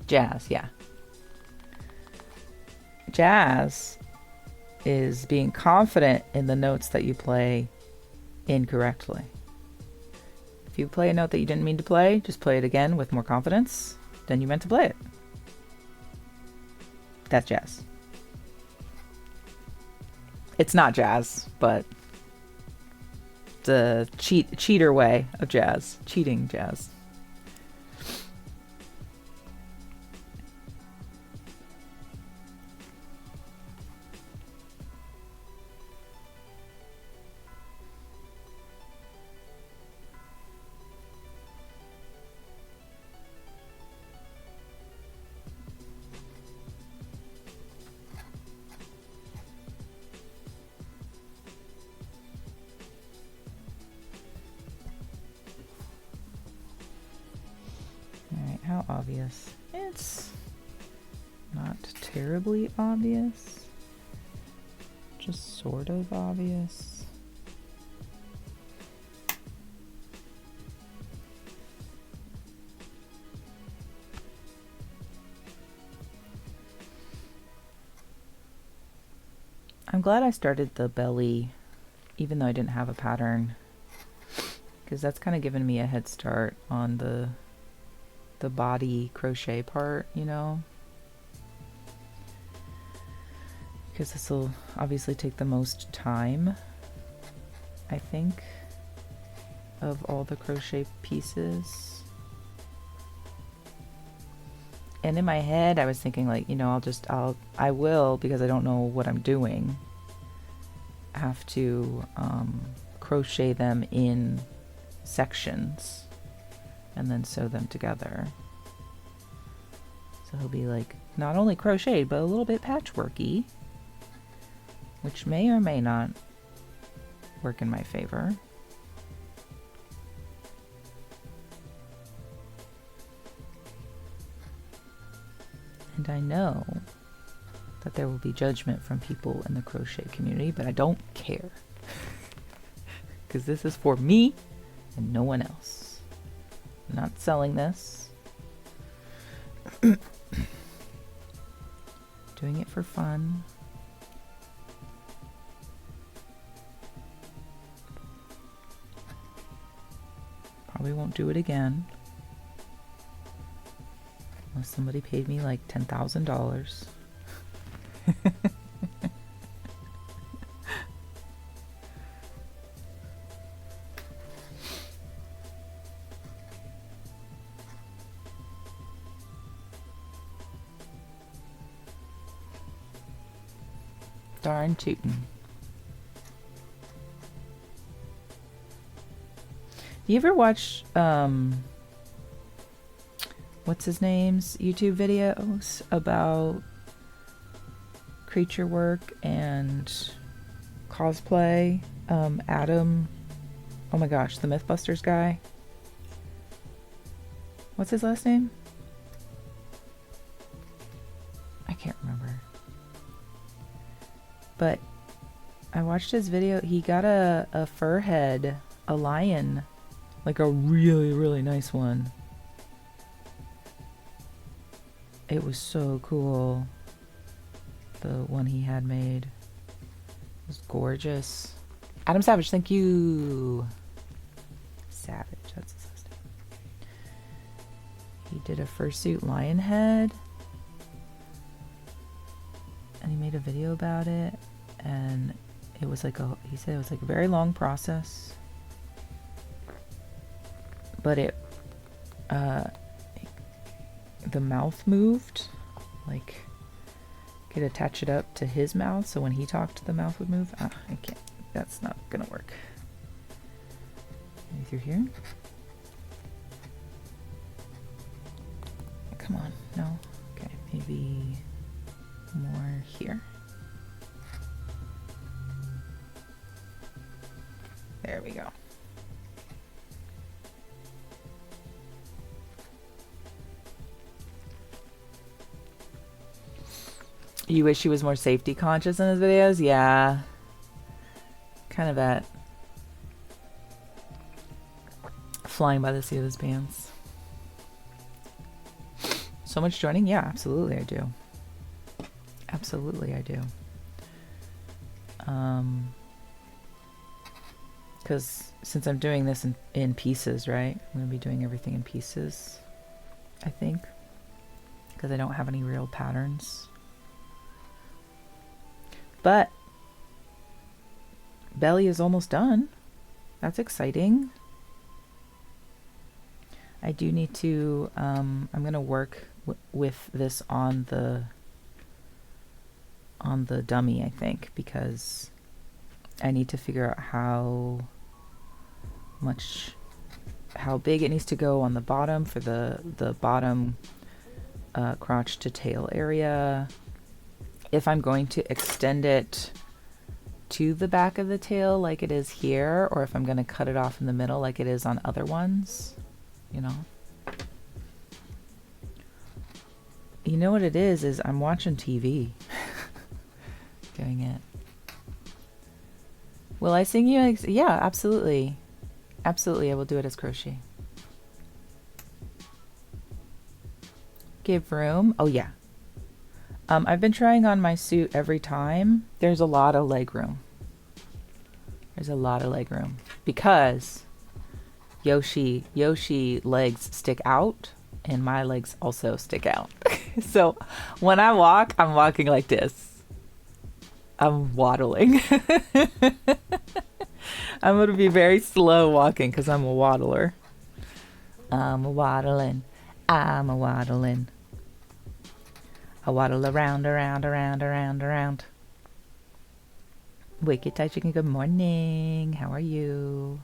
Jazz, yeah. Jazz is being confident in the notes that you play incorrectly. If you play a note that you didn't mean to play, just play it again with more confidence than you meant to play it. That's jazz. It's not jazz, but the cheater way of jazz. Cheating jazz. How obvious? It's not terribly obvious, just sort of obvious. I'm glad I started the belly even though I didn't have a pattern, because that's kind of given me a head start on the body crochet part, you know, because this will obviously take the most time, I think, of all the crochet pieces, And in my head, I was thinking like, you know, I will, because I don't know what I'm doing, have to crochet them in sections and then sew them together. So he'll be like not only crocheted, but a little bit patchworky, which may or may not work in my favor. And I know that there will be judgment from people in the crochet community, but I don't care. Because this is for me and no one else. I'm not selling this. Doing it for fun. Probably won't do it again. Unless somebody paid me like $10,000. Darn tootin'. You ever watch what's his name's YouTube videos about creature work and cosplay? Adam, oh my gosh, the Mythbusters guy. What's his last name? I can't remember. But I watched his video. He got a fur head, a lion, like a really, really nice one. It was so cool. The one he had made was gorgeous. Adam Savage, thank you. Savage, that's his last name. He did a fursuit lion head. And he made a video about it. And it was like he said it was like a very long process. But it, the mouth moved, like could attach it up to his mouth, so when he talked the mouth would move. I can't, that's not gonna work. Maybe through here? Come on, no. Okay, maybe more here. There we go. You wish he was more safety conscious in his videos? Yeah. Kind of at flying by the seat of his pants. So much joining? Yeah, absolutely I do. Absolutely I do. Because since I'm doing this in pieces, right? I'm going to be doing everything in pieces, I think. Because I don't have any real patterns. But belly is almost done. That's exciting. I do need to, I'm going to work with this on the dummy, I think, because I need to figure out how big it needs to go on the bottom for the bottom crotch to tail area. If I'm going to extend it to the back of the tail like it is here, or if I'm going to cut it off in the middle like it is on other ones, you know. You know what it is I'm watching TV. Doing it. Will I sing you? Yeah, absolutely. Absolutely, I will do it as crochet. Give room. Oh, yeah. I've been trying on my suit every time. There's a lot of leg room. There's a lot of leg room. Because Yoshi legs stick out and my legs also stick out. So when I walk, I'm walking like this. I'm waddling. I'm going to be very slow walking because I'm a waddler. I'm a waddling. I'm a waddling. waddle around, around, around, around, around. Wicked Thai Chicken, good morning. How are you?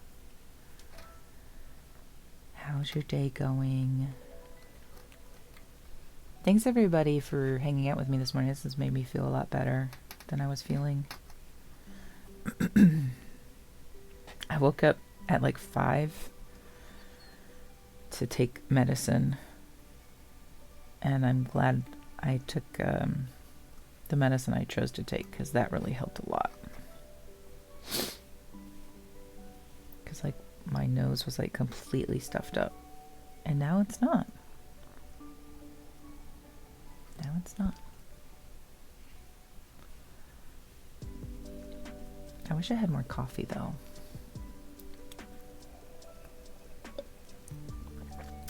How's your day going? Thanks everybody for hanging out with me this morning. This has made me feel a lot better than I was feeling. I woke up at like 5 to take medicine, and I'm glad I took the medicine I chose to take, because that really helped a lot. Because like my nose was like completely stuffed up, and now it's not. Now it's not. I wish I had more coffee though.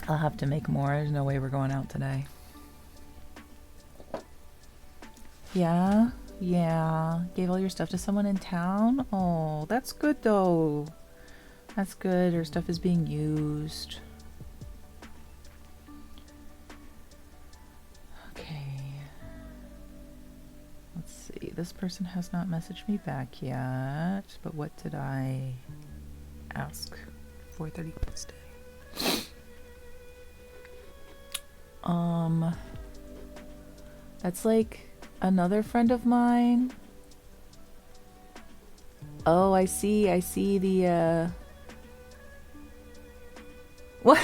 I'll have to make more. There's no way we're going out today. Yeah, yeah. Gave all your stuff to someone in town? Oh, that's good though. That's good. Her stuff is being used. Okay. Let's see. This person has not messaged me back yet. But what did I ask? 4:30 Wednesday. That's like another friend of mine. Oh, I see the, What?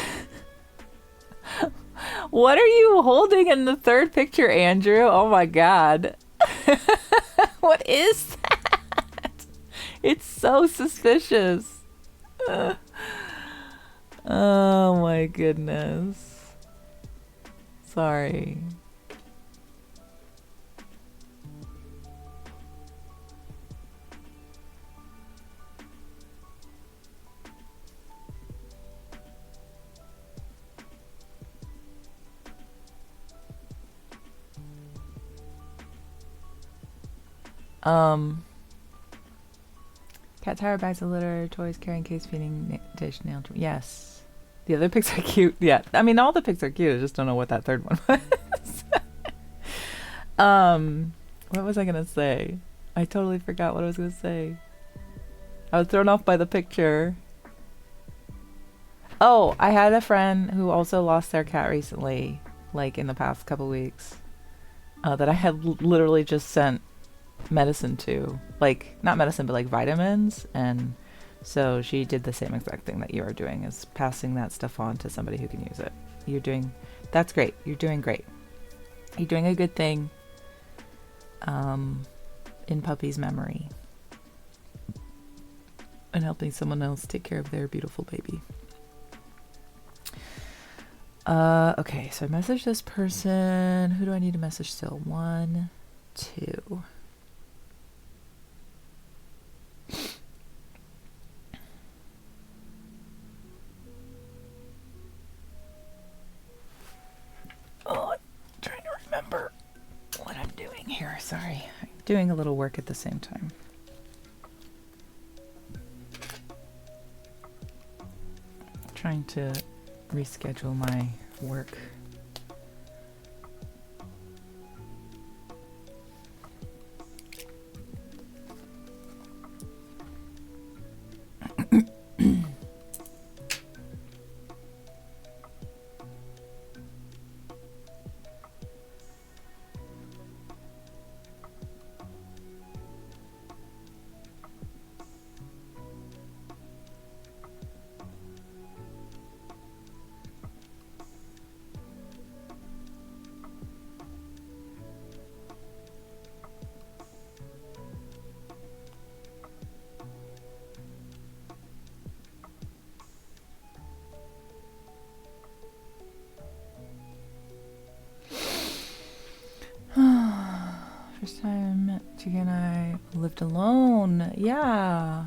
What are you holding in the third picture, Andrew? Oh my god. What is that? It's so suspicious. Oh my goodness. Sorry. Cat tower, bags of litter, toys, carrying case, feeding dish, nail. Yes. The other pics are cute. Yeah. I mean, all the pics are cute. I just don't know what that third one was. What was I gonna say? I totally forgot what I was gonna say. I was thrown off by the picture. Oh, I had a friend who also lost their cat recently, like in the past couple weeks, that I had literally just sent medicine to, like not medicine but like vitamins, and so she did the same exact thing that you are doing, is passing that stuff on to somebody who can use it. That's great. You're doing great. You're doing a good thing in puppy's memory and helping someone else take care of their beautiful baby. Okay, so I messaged this person. Who do I need to message still? 1, 2. Oh, I'm trying to remember what I'm doing here. Sorry. I'm doing a little work at the same time. Trying to reschedule my work. First time Chica and I lived alone. Yeah.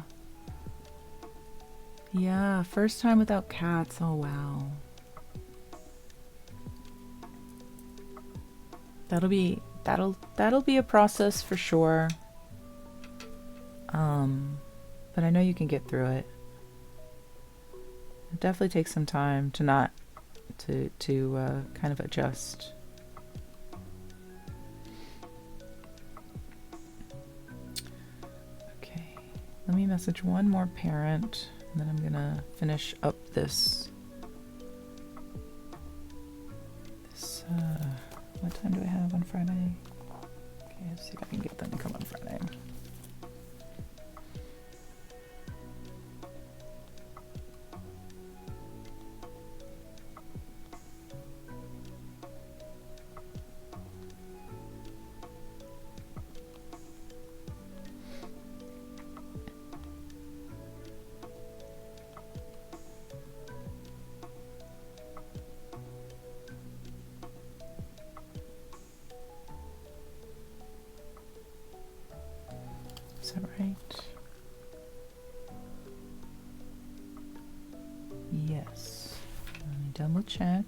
Yeah, first time without cats. Oh wow. That'll be a process for sure. But I know you can get through it. It definitely takes some time to kind of adjust. Let me message one more parent, and then I'm gonna finish up this. What time do I have on Friday? Okay, let's see if I can get them to come on Friday. Is that right? Yes. Let me double check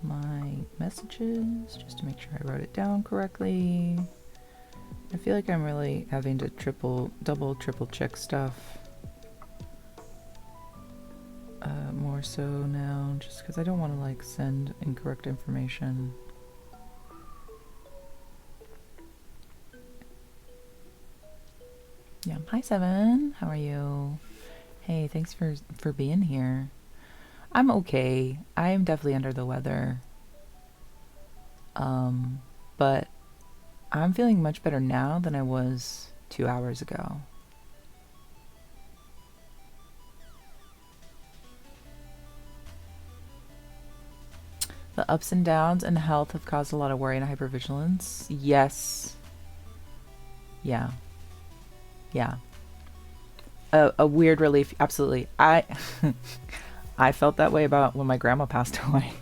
my messages just to make sure I wrote it down correctly. I feel like I'm really having to double, triple check stuff. More so now, just because I don't want to like send incorrect information. Yeah. Hi, Seven. How are you? Hey, thanks for being here. I'm okay. I am definitely under the weather. But I'm feeling much better now than I was 2 hours ago. The ups and downs in health have caused a lot of worry and hypervigilance. Yes. Yeah. Yeah. A weird relief. Absolutely. I felt that way about when my grandma passed away.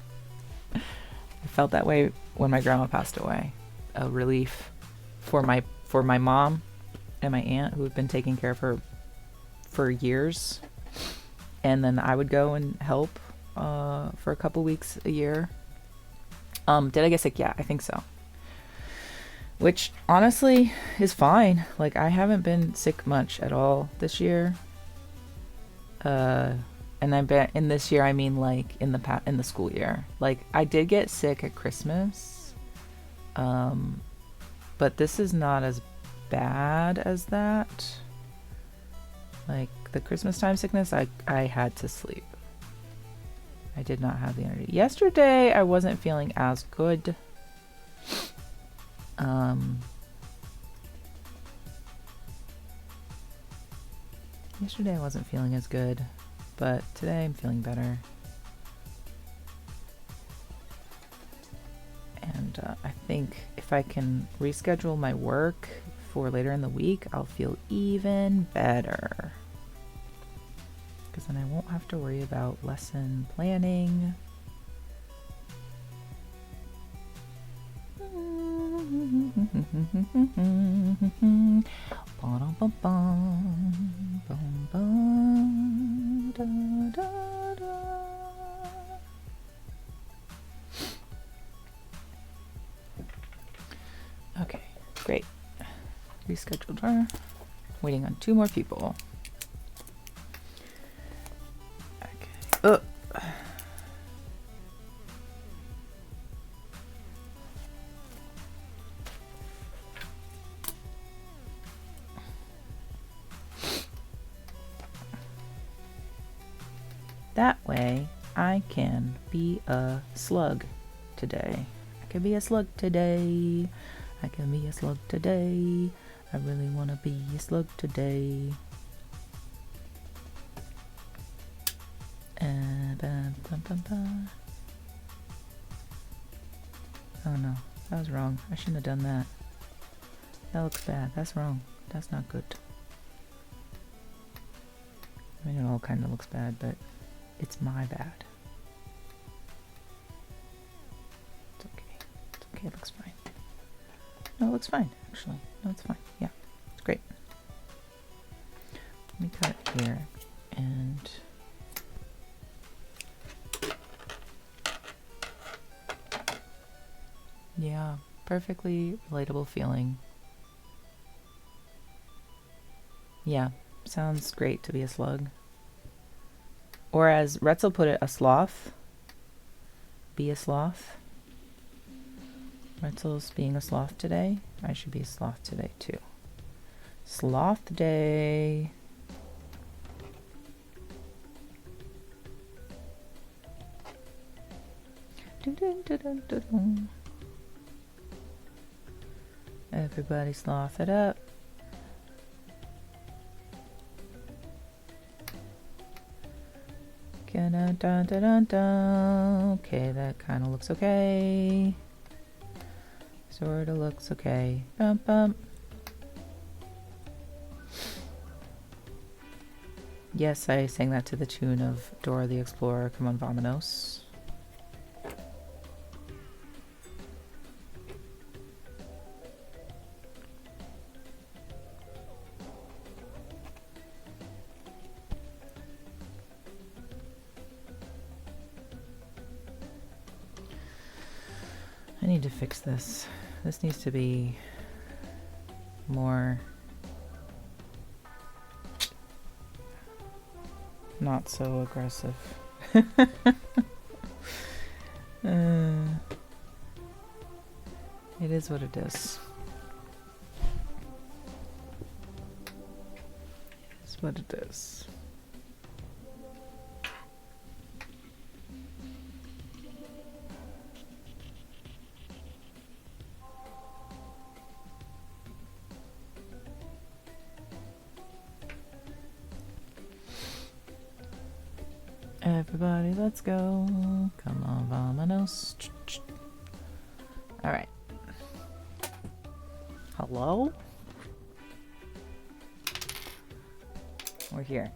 I felt that way when my grandma passed away. A relief for my mom and my aunt who had been taking care of her for years. And then I would go and help for a couple weeks a year. Did I get sick? Yeah, I think so. Which honestly is fine. Like, I haven't been sick much at all this year. And I bet in this year I mean like in the school year. Like, I did get sick at Christmas. But this is not as bad as that. Like, the Christmas time sickness, I had to sleep. I did not have the energy. Yesterday I wasn't feeling as good. Yesterday I wasn't feeling as good, but today I'm feeling better. And I think if I can reschedule my work for later in the week, I'll feel even better. Because then I won't have to worry about lesson planning. Okay, great. Rescheduled her. Waiting on 2 more people. Okay. That way, I can be a slug today. I can be a slug today. I can be a slug today. I really want to be a slug today. Oh no, that was wrong. I shouldn't have done that. That looks bad. That's wrong. That's not good. I mean, it all kind of looks bad, but it's my bad. It's okay. It's okay. It looks fine. No, it looks fine, actually. No, it's fine. Yeah, it's great. Let me cut it here. And yeah, perfectly relatable feeling. Yeah, sounds great to be a slug. Or as Retzel put it, a sloth. Be a sloth. Retzel's being a sloth today. I should be a sloth today too. Sloth day. Dun-dun-dun-dun-dun. Everybody sloth it up. Dun, dun, dun, dun, dun. Okay, that kind of looks okay. Sort of looks okay. Bump, bump. Yes, I sang that to the tune of Dora the Explorer, Come on, Vamonos. I need to fix this. This needs to be more not so aggressive. It is what it is. It's what it is. Everybody, let's go. Come on, vamonos. All right. Hello? We're here.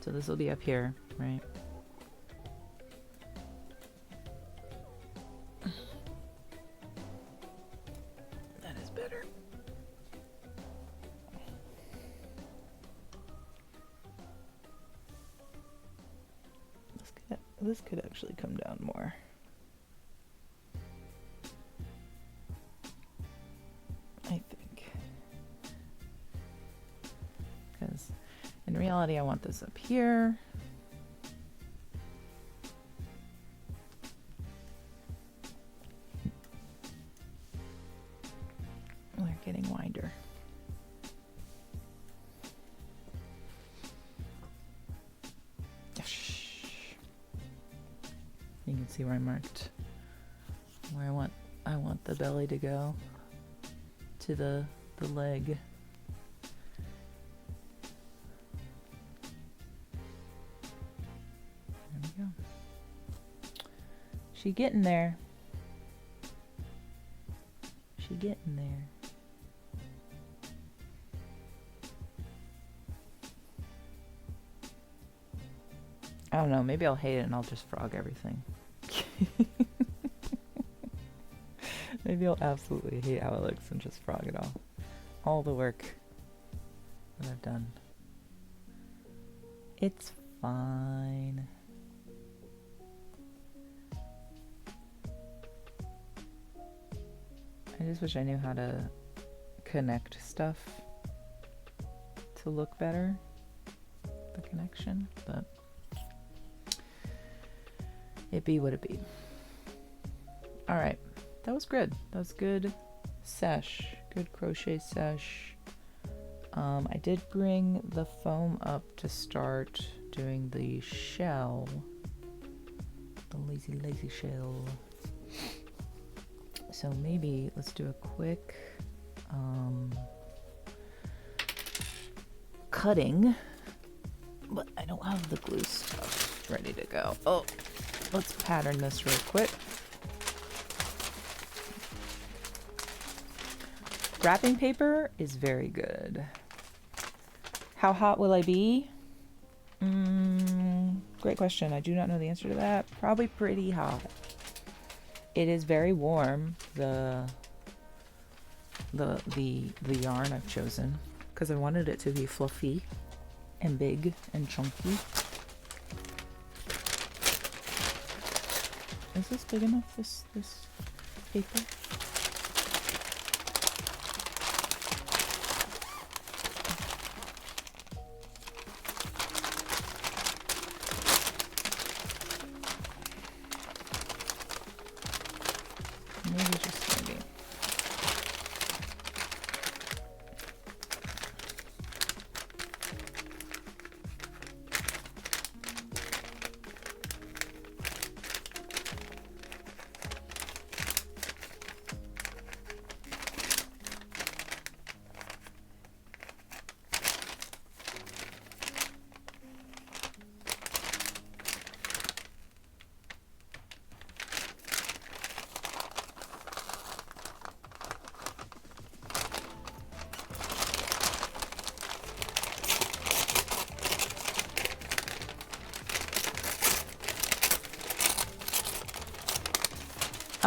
So this will be up here, right? That is better. This could actually come down more. I think. Because in reality I want this up here. They're getting wider. You can see where I marked where I want the belly to go to the leg. There we go. She getting there. She getting there. I don't know, maybe I'll hate it and I'll just frog everything. Maybe I'll absolutely hate how it looks and just frog it all the work that I've done. It's fine. I just wish I knew how to connect stuff to look better, the connection, but it be what it be. All right, that was good. That was good sesh, good crochet sesh. I did bring the foam up to start doing the shell, the lazy shell. So maybe let's do a quick cutting, but I don't have the glue stuff ready to go. Oh, let's pattern this real quick. Wrapping paper is very good. How hot will I be? Great question. I do not know the answer to that. Probably pretty hot. It is very warm, the yarn I've chosen, because I wanted it to be fluffy and big and chunky. Is this big enough, this paper? Maybe just maybe.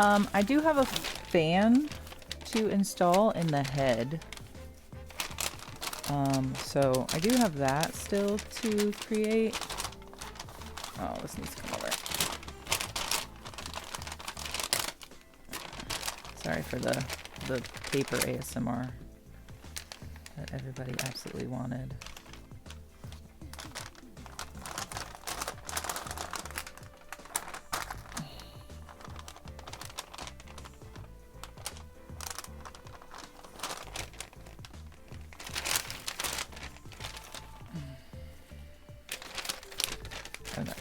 I do have a fan to install in the head. So I do have that still to create. Oh, this needs to come over. Sorry for the paper ASMR that everybody absolutely wanted. Okay.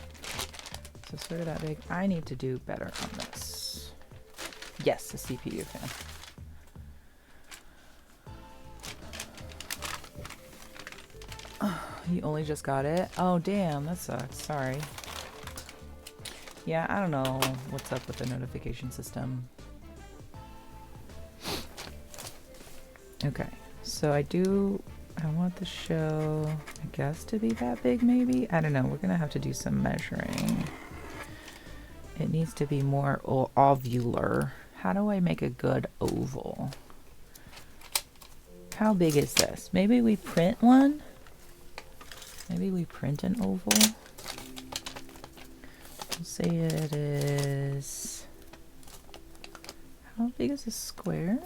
So sort of that big. I need to do better on this. Yes, the CPU fan. You only just got it? Oh, damn, that sucks. Sorry. Yeah, I don't know what's up with the notification system. Okay, so I want the show, I guess, to be that big, maybe? I don't know. We're going to have to do some measuring. It needs to be more ovular. How do I make a good oval? How big is this? Maybe we print one? Maybe we print an oval? We'll say it is... How big is a square?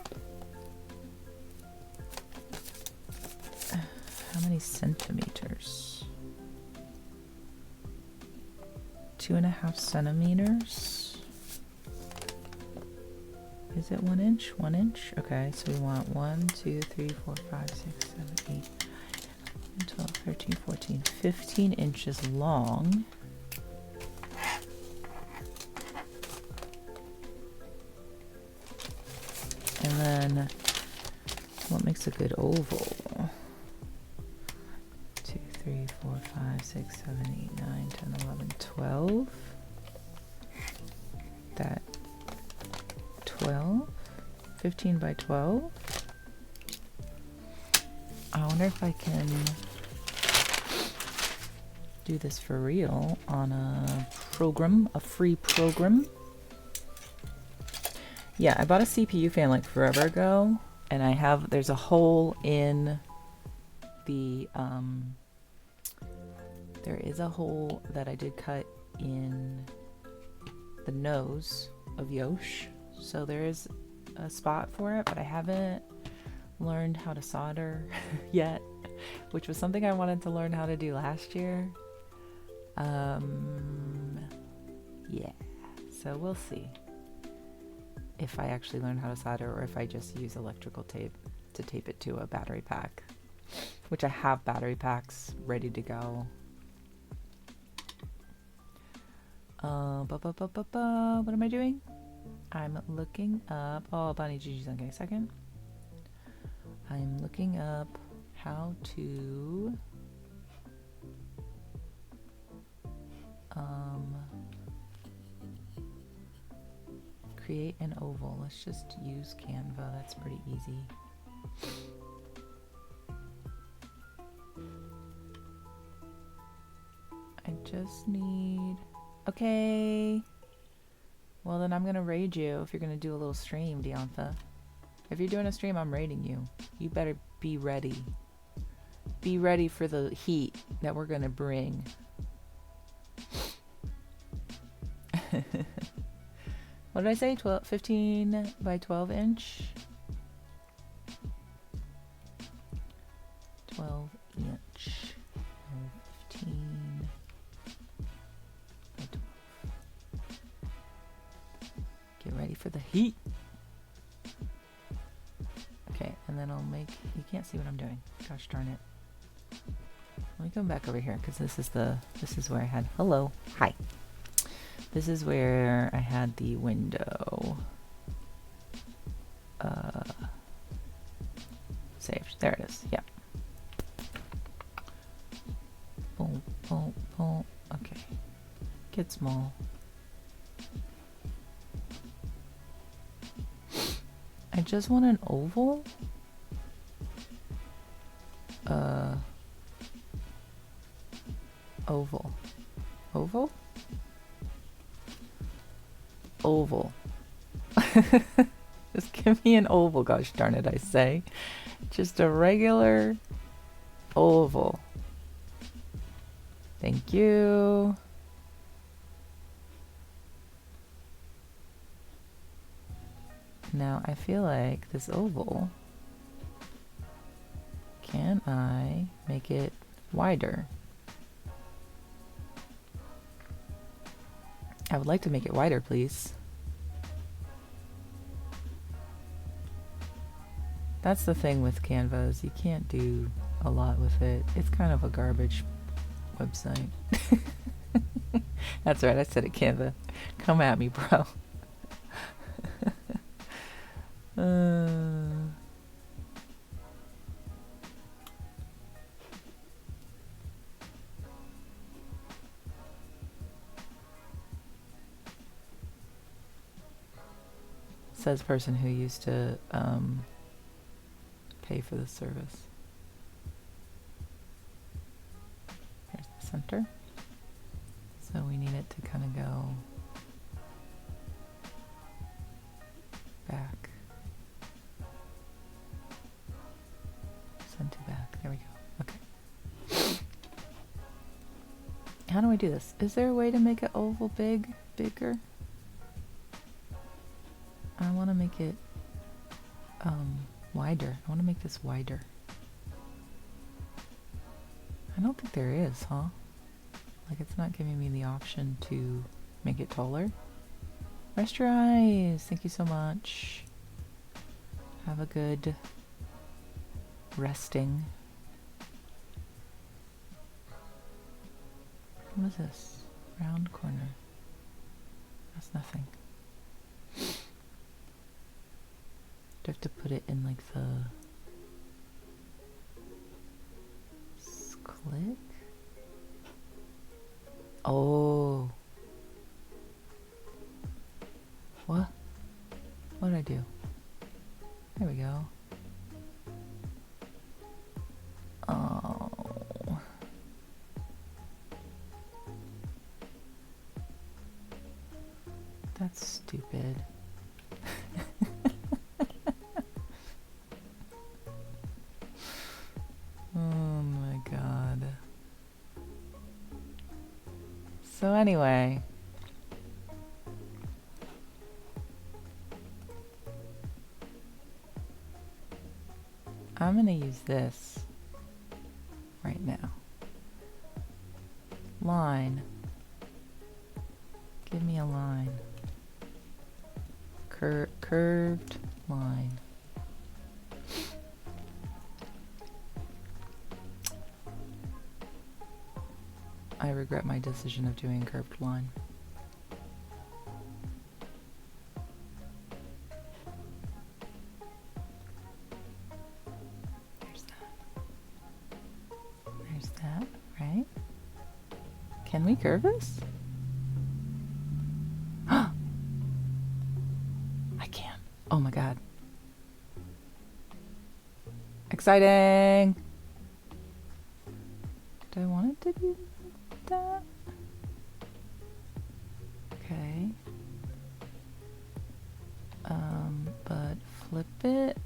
How many centimeters? 2.5 centimeters. Is it 1 inch? 1 inch? Okay, so we want 1, 2, 3, 4, 5, 6, 7, 8, 12, 13, 14, 15 inches long. And then what makes a good oval? 2, 3, 4, 5, 6, 7, 8, 9, 10, 11, 12. That 12? 15 by 12? I wonder if I can do this for real on a program, a free program. Yeah, I bought a CPU fan like forever ago, and there's a hole in the, there is a hole that I did cut in the nose of Yosh, so there is a spot for it, but I haven't learned how to solder yet, which was something I wanted to learn how to do last year. Yeah, so we'll see if I actually learn how to solder or if I just use electrical tape to tape it to a battery pack, which I have battery packs ready to go. What am I doing? I'm looking up, oh, Bonnie Gigi's on, okay, a second. I'm looking up how to create an oval. Let's just use Canva. That's pretty easy. I just need... Okay. Well, then I'm gonna raid you if you're gonna do a little stream, Deontha. If you're doing a stream, I'm raiding you. You better be ready. Be ready for the heat that we're gonna bring. What did I say? 15 by 12 inch? 12 inch. 15 by 12. Get ready for the heat. Okay, and then I'll make... You can't see what I'm doing. Gosh darn it. Let me come back over here because this is where I had... Hello. Hi. This is where I had the window saved. There it is. Yeah. Boom, boom, boom. Okay. Get small. I just want an oval. Oval. Oval? Oval. Just give me an oval, gosh darn it, I say. Just a regular oval. Thank you. Now I feel like this oval, can I make it wider? I would like to make it wider, please. That's the thing with Canva, is you can't do a lot with it. It's kind of a garbage website. That's right, I said it, Canva. Come at me, bro. Says person who used to pay for the service. Here's the center. So we need it to kind of go back. Send to back. There we go. Okay. How do I do this? Is there a way to make it oval bigger? I want to make it wider. I want to make this wider. I don't think there is, huh? Like, it's not giving me the option to make it taller. Rest your eyes. Thank you so much. Have a good resting. What is this? Round corner. That's nothing. Do I have to put it in like the click? Oh. What? What did I do? There we go. Oh. That's stupid. Oh my god. So anyway, I'm gonna use this right now. Line. Give me a line. Curved line. I regret my decision of doing a curved line. There's that. There's that, right? Can we curve this? I can. Oh my god. Exciting! Do I want it to be that? Okay. But flip it.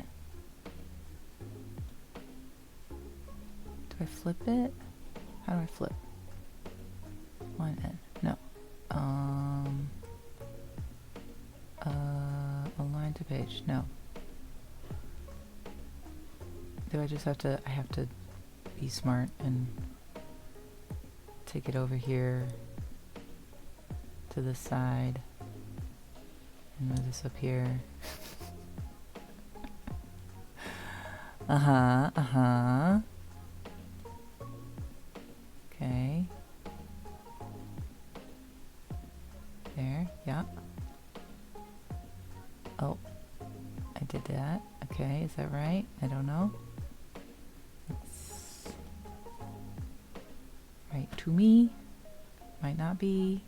Do I flip it? How do I flip? Line N. No. Align to page. No. Do I just have to, I have to be smart and take it over here to the side and move this up here. Uh-huh. Okay. There, yeah. Oh, I did that. Okay, is that right? I don't know. It's right to me. Might not be.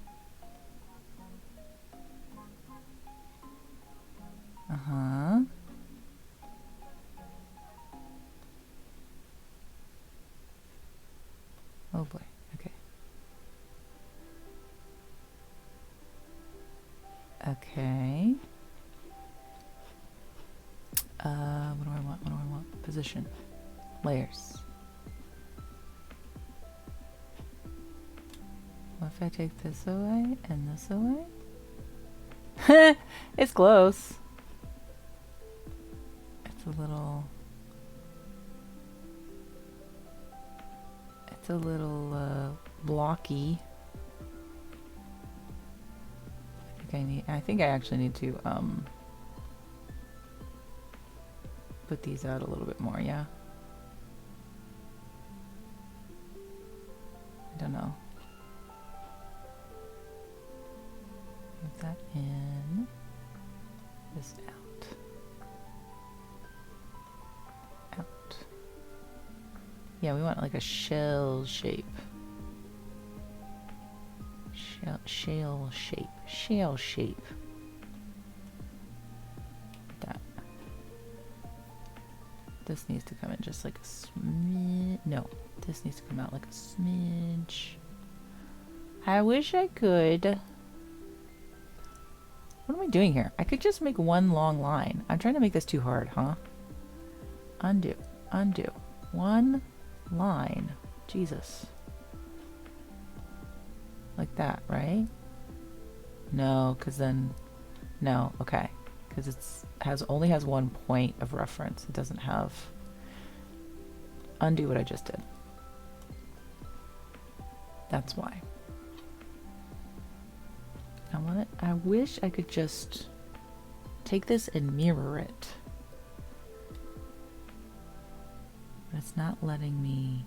Uh-huh. Oh boy, okay. Okay. What do I want? What do I want? Position. Layers. What if I take this away and this away? It's close. It's a little... It's a little blocky. I think I actually need to put these out a little bit more, yeah. I don't know. Move that in. This out. Out. Yeah, we want like a shell shape. Shell shape. Shell shape. That. This needs to come in just like a smidge. No, this needs to come out like a smidge. I wish I could. What am I doing here? I could just make one long line. I'm trying to make this too hard, huh? Undo. Undo. One line. Jesus. Like that, right? No, because then... No, okay. Because it's only has one point of reference. It doesn't have... Undo what I just did. That's why. I wish I could just take this and mirror it. But it's not letting me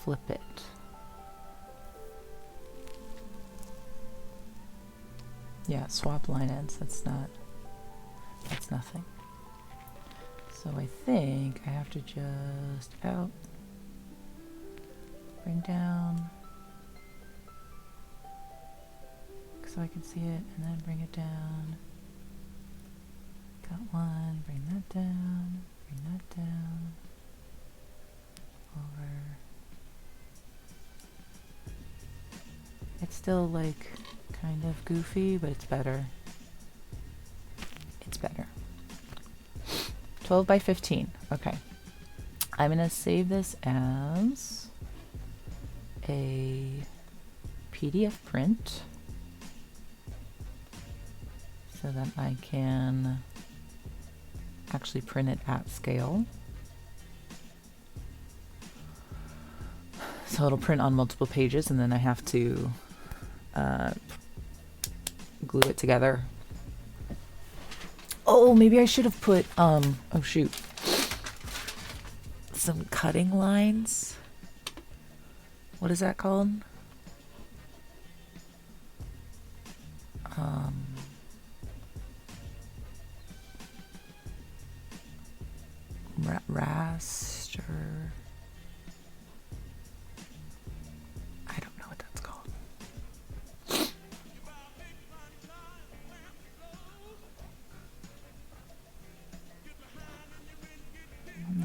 flip it. Yeah, swap line ends. That's nothing. So I think I have to just out, bring down, so I can see it, and then bring it down. Got one, bring that down, over. It's still like kind of goofy, but it's better. It's better. 12 by 15. Okay. I'm gonna save this as a PDF print so that I can actually print it at scale. So it'll print on multiple pages, and then I have to glue it together. Oh, maybe I should have put, oh shoot, some cutting lines. What is that called? Raster. I don't know what that's called.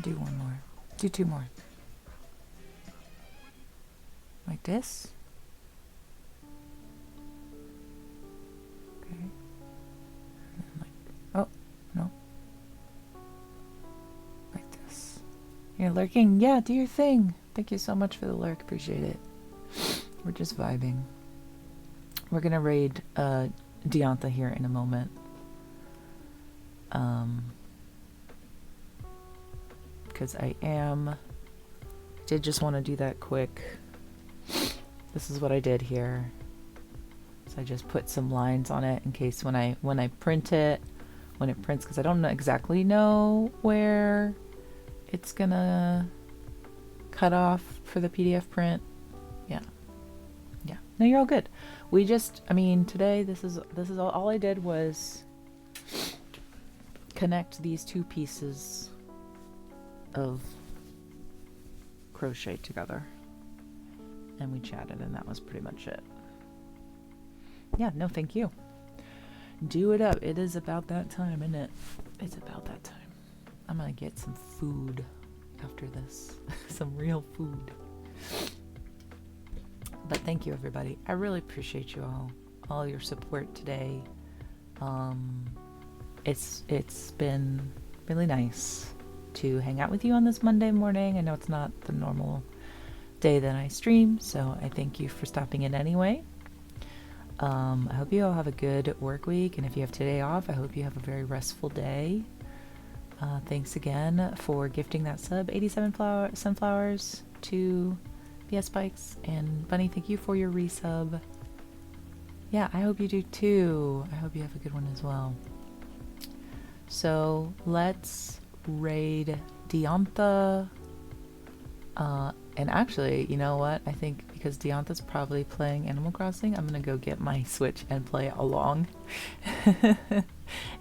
Do one more. Do two more. Like this. Okay. And then like, oh, no. Like this. You're lurking? Yeah, do your thing. Thank you so much for the lurk. Appreciate it. We're just vibing. We're gonna raid Deonta here in a moment. Because I did just want to do that quick. This is what I did here. So I just put some lines on it in case when I print it, when it prints, because I don't exactly know where it's gonna cut off for the PDF print. Yeah. No, you're all good. We just, I mean, today this is all I did was connect these two pieces of crochet together, and we chatted, and that was pretty much it. Yeah, no, thank you. Do it up. It is about that time, isn't it? It's about that time. I'm gonna get some food after this. Some real food. But thank you, everybody. I really appreciate you all your support today. it's been really nice to hang out with you on this Monday morning. I know it's not the normal day that I stream, so I thank you for stopping in anyway. I hope you all have a good work week, and if you have today off, I hope you have a very restful day. Thanks again for gifting that sub, 87 sunflowers, to BS Spikes, and Bunny, thank you for your resub. Yeah, I hope you do too. I hope you have a good one as well. So let's raid Diantha. And actually, you know what? I think because Diantha's probably playing Animal Crossing, I'm gonna go get my Switch and play along.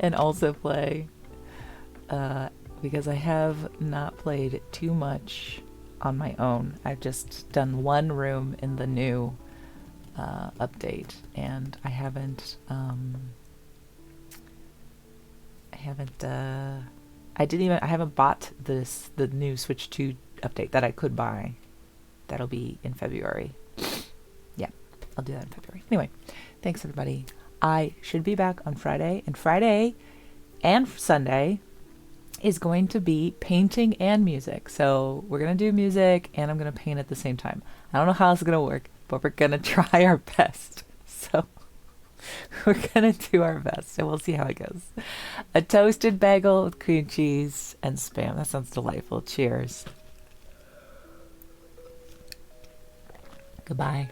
And also play, because I have not played too much on my own. I've just done one room in the new update, and I haven't bought the new Switch 2 update that I could buy. That'll be in February. Yeah, I'll do that in February. Anyway, thanks everybody. I should be back on Friday, and Friday and Sunday is going to be painting and music. So we're gonna do music and I'm gonna paint at the same time. I don't know how it's gonna work, but we're gonna try our best. So we're gonna do our best and we'll see how it goes. A toasted bagel with cream cheese and Spam. That sounds delightful. Cheers. Goodbye.